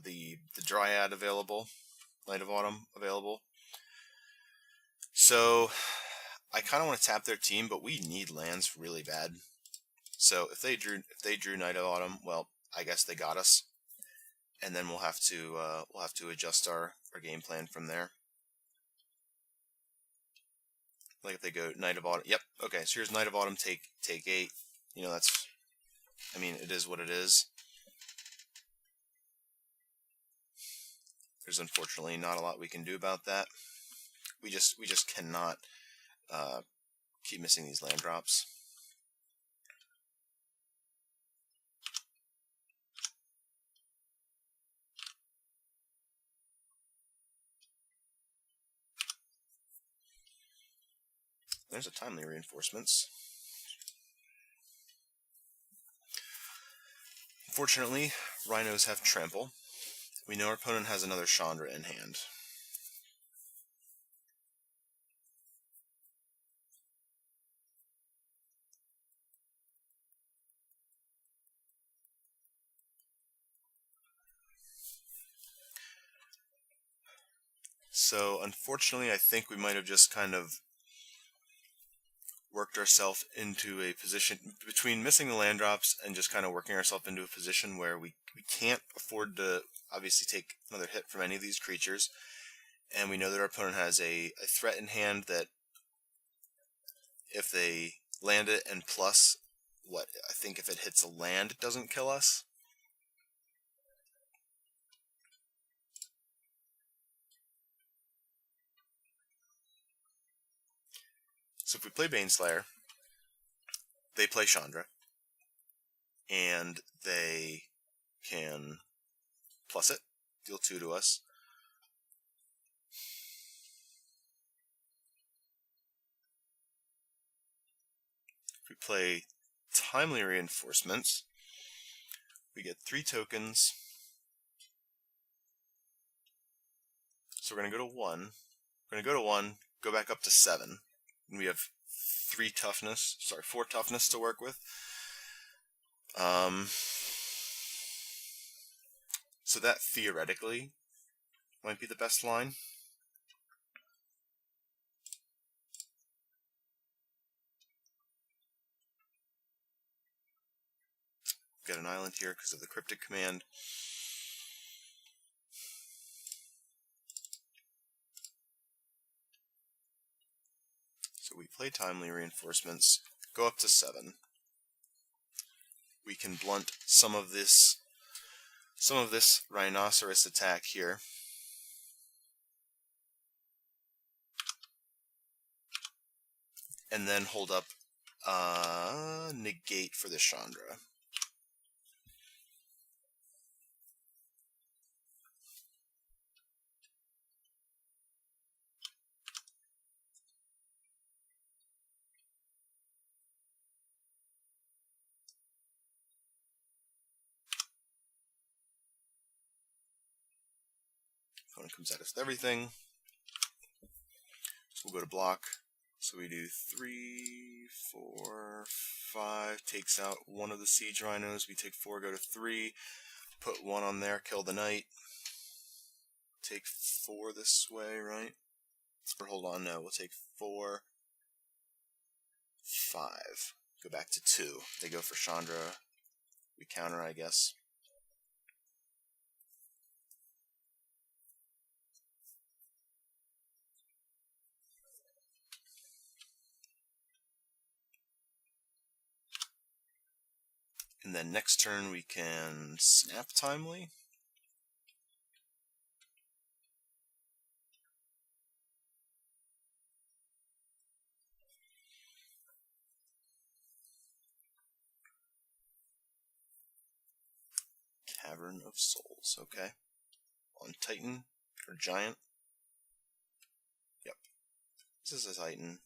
Speaker 1: the Dryad available, Light of Autumn available. So I kind of want to tap their team, but we need lands really bad. So if they drew Night of Autumn, well, I guess they got us, and then we'll have to adjust our game plan from there. Like if they go Night of Autumn, yep, okay. So here's Night of Autumn, take 8. You know, that's, I mean, it is what it is. There's unfortunately not a lot we can do about that. We just cannot keep missing these land drops. there's a timely reinforcements. Fortunately, rhinos have trample. We know our opponent has another Chandra in hand. So, unfortunately, I think we might have just kind of worked ourselves into a position between missing the land drops and just kind of working ourselves into a position where we can't afford to obviously take another hit from any of these creatures. And we know that our opponent has a threat in hand that if they land it and plus, I think if it hits a land, it doesn't kill us. So if we play Baneslayer, they play Chandra, and they can plus it, deal 2 to us. If we play Timely Reinforcements, we get 3 tokens. So we're going to go to 1. We're going to go to 1, go back up to 7. And we have 4 toughness to work with. So that theoretically might be the best line. We've got an island here because of the Cryptic Command. So we play Timely Reinforcements, go up to 7. We can blunt some of this Rhinoceros attack here. And then hold up Negate for the Chandra. Opponent comes at us with everything. So we'll go to block. So we do 3, 4, 5, takes out one of the siege rhinos. We take 4, go to 3, put 1 on there, kill the knight. Take 4 this way, right? Or hold on, no, we'll take 4, 5. Go back to 2. They go for Chandra. We counter, I guess. And then next turn we can snap Timely. Cavern of Souls, okay. On Titan, or Giant. Yep. This is a Titan.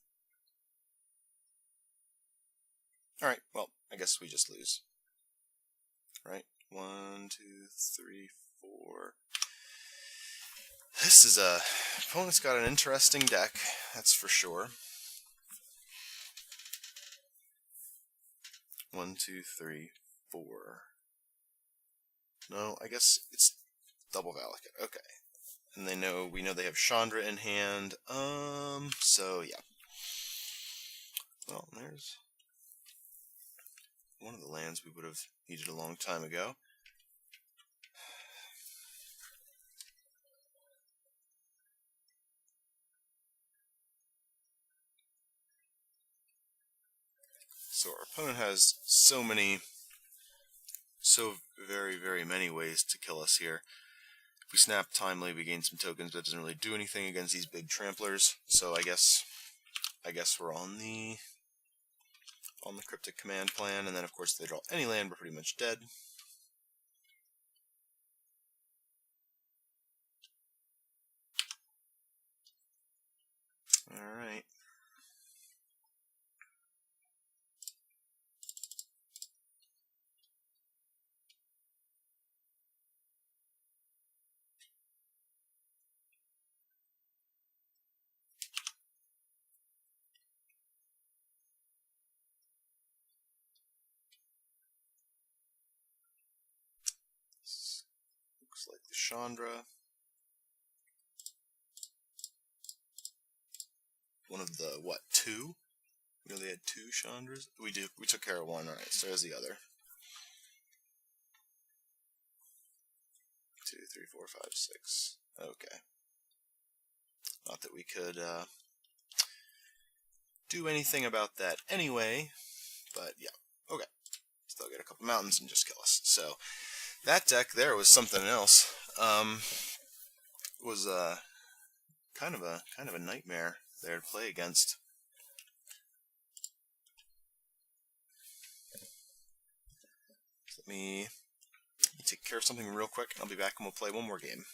Speaker 1: Alright, well, I guess we just lose. Right? 1, 2, 3, 4. This is opponent's got an interesting deck, that's for sure. 1, 2, 3, 4. No, I guess it's double Valakut. Okay. And we know they have Chandra in hand. So yeah. Well, there's one of the lands we would have needed a long time ago. So our opponent has so very, very many ways to kill us here. If we snap Timely, we gain some tokens, but it doesn't really do anything against these big tramplers. So I guess we're on the Cryptic Command plan, and then of course if they draw any land, we're pretty much dead. Alright. Chandra. One of the, what, two? We only had two Chandras? We took care of one, alright, so there's the other. 2, 3, 4, 5, 6. Okay. Not that we could do anything about that anyway, but yeah. Okay. Still get a couple mountains and just kill us. So that deck there was something else. Was kind of a nightmare there to play against. Let me take care of something real quick. I'll be back and we'll play one more game.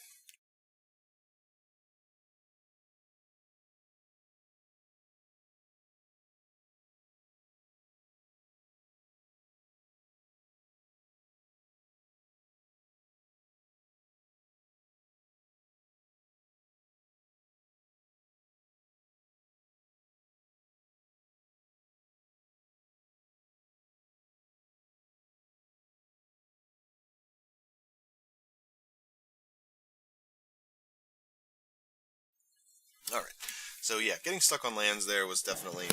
Speaker 1: Alright, so yeah, getting stuck on lands there was definitely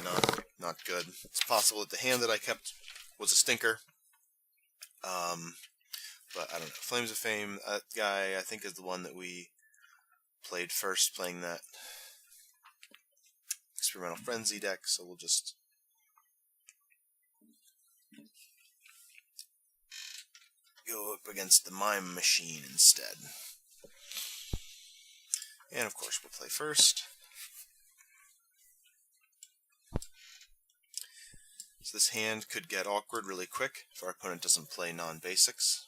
Speaker 1: not good. It's possible that the hand that I kept was a stinker. But I don't know. Flames of Fame, that guy I think is the one that we played first, playing that Experimental Frenzy deck, so we'll just go up against the Mime Machine instead. And of course we'll play first. So this hand could get awkward really quick if our opponent doesn't play non-basics.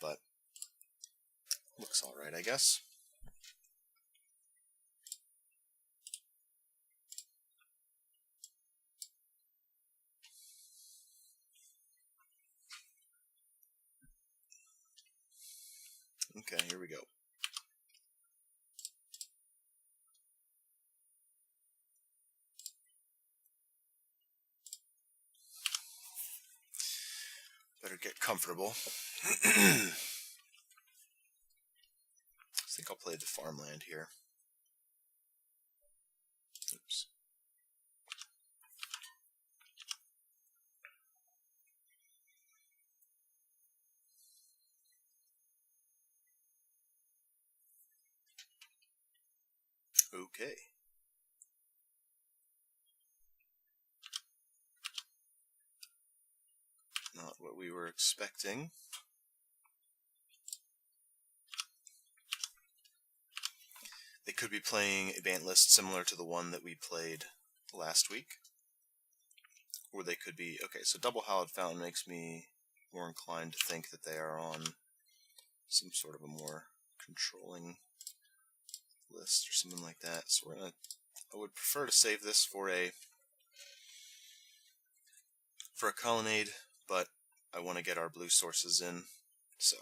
Speaker 1: But looks alright, I guess. Okay, here we go. Better get comfortable. I think I'll play the farmland here. Oops. Okay. Not what we were expecting. They could be playing a Bant list similar to the one that we played last week. Or they could be... Okay, so double Hallowed Fountain makes me more inclined to think that they are on some sort of a more controlling list or something like that. So we're gonna... I would prefer to save this for a Colonnade, but I want to get our blue sources in, so...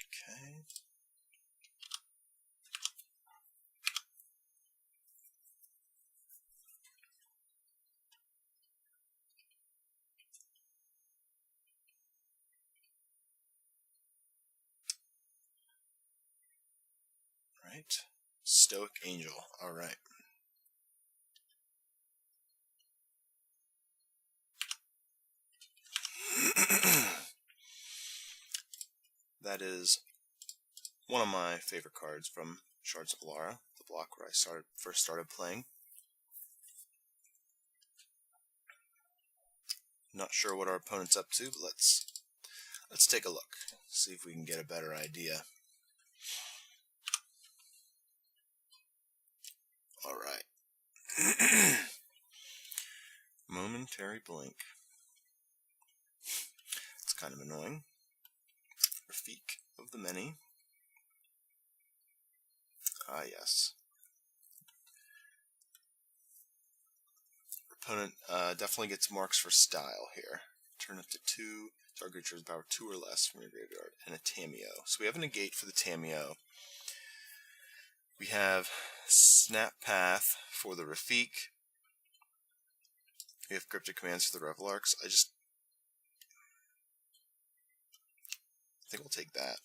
Speaker 1: Okay. Right. Stoic Angel. Alright. That is one of my favorite cards from Shards of Lyra, the block where I first started playing. Not sure what our opponent's up to, but let's take a look. See if we can get a better idea. Alright. Momentary blink. It's kind of annoying. Rafik of the Many. Ah, yes. Opponent definitely gets marks for style here. Turn up to 2. Target creature with power 2 or less from your graveyard. And a Tameo. So we have a negate for the Tameo. We have Snap Path for the Rafik. We have Cryptic Commands for the Revelarks. I think we'll take that.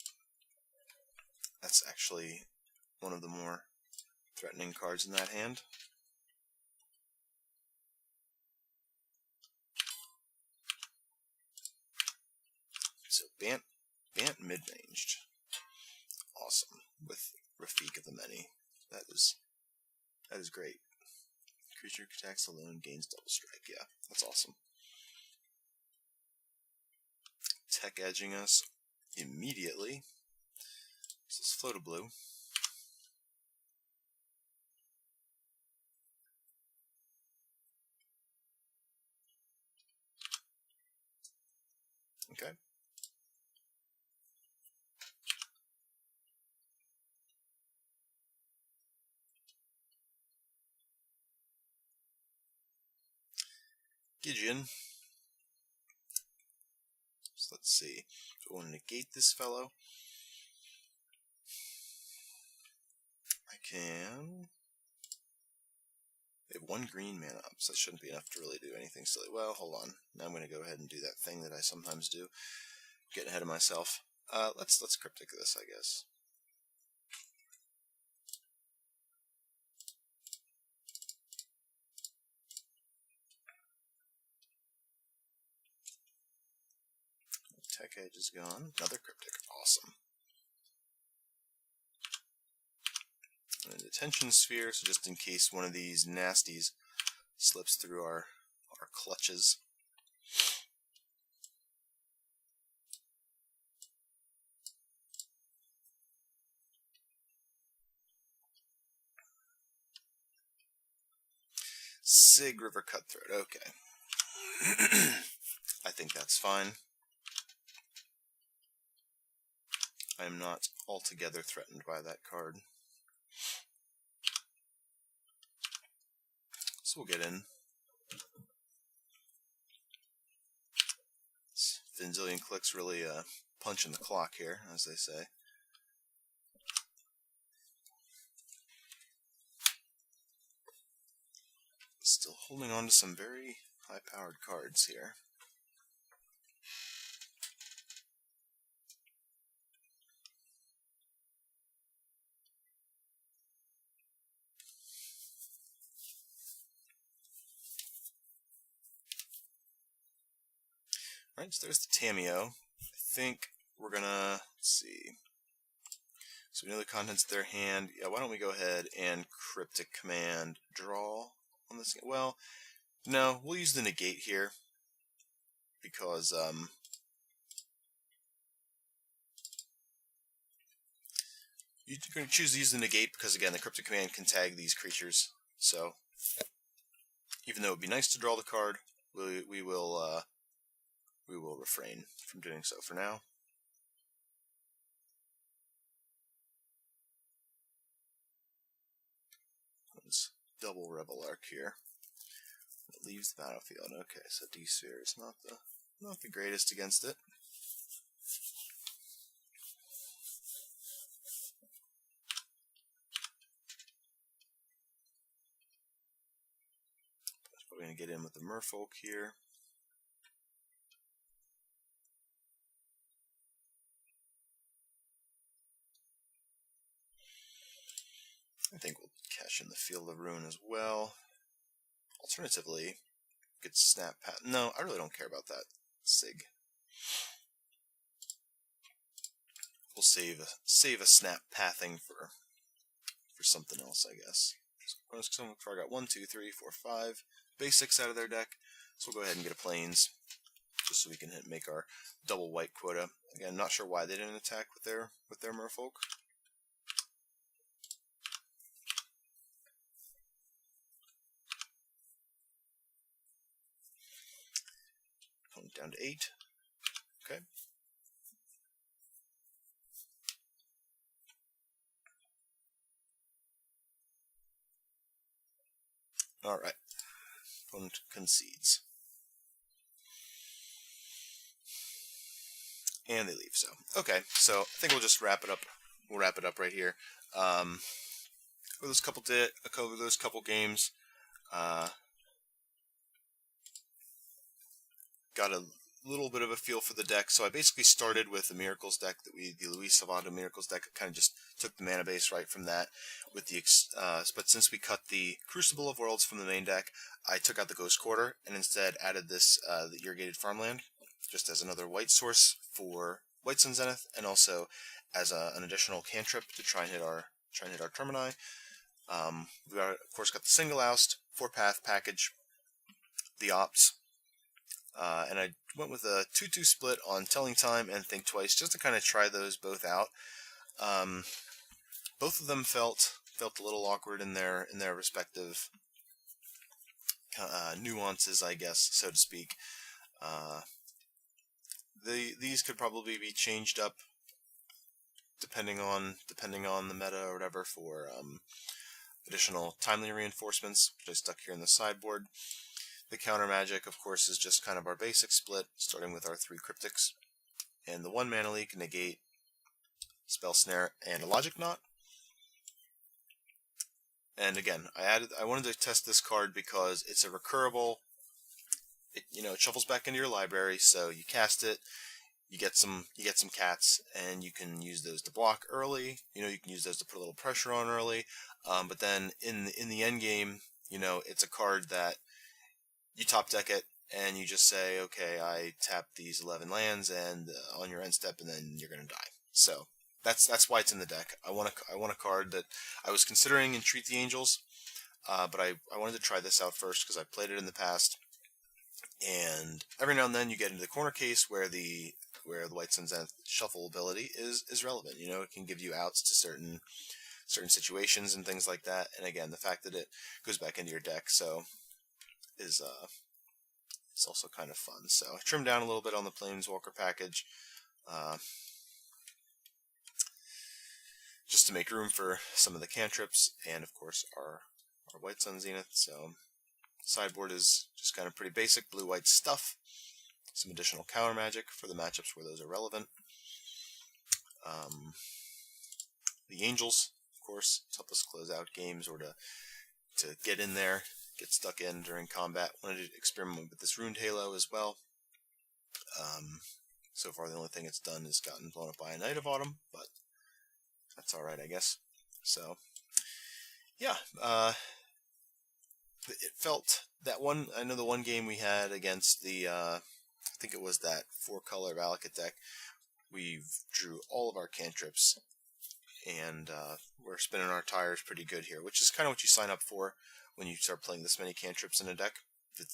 Speaker 1: That's actually one of the more threatening cards in that hand. So Bant mid-ranged. Awesome. With Rafik of the Many. That is great. Creature attacks alone, gains double strike. Yeah, that's awesome. Tech edging us immediately. This is Float a Blue. Okay. Gideon. So let's see. Do I want to negate this fellow? I can. They have 1 green mana up, so that shouldn't be enough to really do anything silly. Well, hold on. Now I'm going to go ahead and do that thing that I sometimes do. Getting ahead of myself. Let's cryptic this, I guess. Tech Edge is gone. Another cryptic. Awesome. And a Detention Sphere, so just in case one of these nasties slips through our clutches. Sig River Cutthroat. Okay. I think that's fine. I am not altogether threatened by that card. So we'll get in. Vendilion Clique's really punching the clock here, as they say. Still holding on to some very high-powered cards here. Alright, so there's the Tamiyo. I think we're gonna, let's see. So we know the contents of their hand. Yeah, why don't we go ahead and Cryptic Command draw on this? Well, no, we'll use the Negate here. Because, you're going to choose to use the Negate because, again, the Cryptic Command can tag these creatures. So, even though it would be nice to draw the card, we will refrain from doing so for now. Let's double Revelark here. It leaves the battlefield. Okay, so D-Sphere is not the greatest against it. We're going to get in with the Merfolk here. I think we'll cash in the Field of Ruin as well. Alternatively, we could Snap Path. No, I really don't care about that Sig. We'll save a Snap Pathing for something else, I guess. So I got 1, 2, 3, 4, 5 basics out of their deck. So we'll go ahead and get a Plains, just so we can make our double white quota. Again, not sure why they didn't attack with their Merfolk. Down to 8. Okay. Alright. Opponent concedes. And they leave, so. Okay, so I think we'll just wrap it up. We'll wrap it up right here. over those couple games, got a little bit of a feel for the deck. So I basically started with the Miracles deck the Luis Salvato Miracles deck. I kind of just took the mana base right from that. With the but since we cut the Crucible of Worlds from the main deck, I took out the Ghost Quarter and instead added this the Irrigated Farmland, just as another white source for Whites and Zenith, and also as an additional cantrip to try and hit our Termini. We of course got the single Oust, 4-path package, the Ops. And I went with a 2-2 split on Telling Time and Think Twice, just to kind of try those both out. Both of them felt a little awkward in their respective nuances, I guess, so to speak. These could probably be changed up depending on the meta or whatever for additional timely reinforcements, which I stuck here in the sideboard. The counter magic, of course, is just kind of our basic split, starting with our 3 Cryptics and the 1 Mana Leak, Negate, Spell Snare, and a Logic Knot. And again, I wanted to test this card because it's a recurable. It shuffles back into your library, so you cast it, you get some cats, and you can use those to block early. You can use those to put a little pressure on early. But then in the end game, it's a card that you top deck it, and you just say, okay, I tap these 11 lands, and on your end step, and then you're gonna die. So that's why it's in the deck. I want a card that I was considering Entreat the Angels, but I wanted to try this out first because I played it in the past, and every now and then you get into the corner case where the Whites and Zenith shuffle ability is relevant. It can give you outs to certain situations and things like that. And again, the fact that it goes back into your deck, so is it's also kind of fun. So I trimmed down a little bit on the Planeswalker package, just to make room for some of the cantrips, and of course our Whites on Zenith. So sideboard is just kind of pretty basic blue-white stuff. Some additional counter magic for the matchups where those are relevant. The Angels, of course, to help us close out games or to get in there, get stuck in during combat. Wanted to experiment with this Runed Halo as well. So far the only thing it's done is gotten blown up by a Night of Autumn, but that's alright, I guess. So, yeah, it felt that one. I know the one game we had against the, I think it was that 4-color Valakut deck, we drew all of our cantrips, and we're spinning our tires pretty good here, which is kind of what you sign up for when you start playing this many cantrips in a deck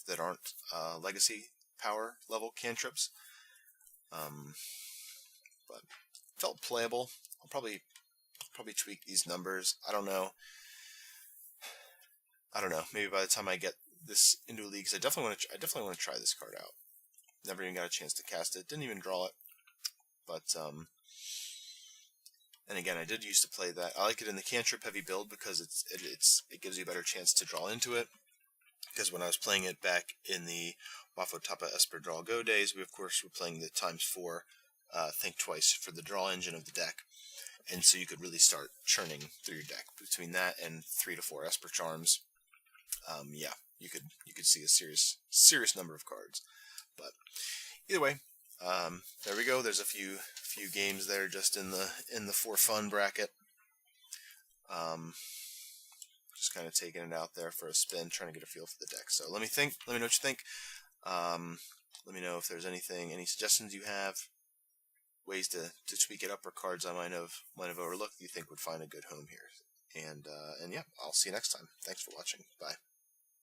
Speaker 1: that aren't legacy power level cantrips. But felt playable. I'll probably tweak these numbers. I don't know. Maybe by the time I get this into leagues, I definitely want to try this card out. Never even got a chance to cast it. Didn't even draw it. But and again, I did used to play that. I like it in the cantrip heavy build because it gives you a better chance to draw into it. Because when I was playing it back in the Wafo Tapa Esper Draw Go days, we of course were playing the ×4 Think Twice for the draw engine of the deck. And so you could really start churning through your deck. Between that and 3 to 4 Esper Charms, yeah, you could see a serious number of cards. But either way, there we go. There's a few games there just in the for fun bracket. Just kind of taking it out there for a spin, trying to get a feel for the deck. So let me know what you think. Let me know if there's any suggestions you have, ways to tweak it up, or cards I might have overlooked that you think would find a good home here. And yeah, I'll see you next time. Thanks for watching. Bye.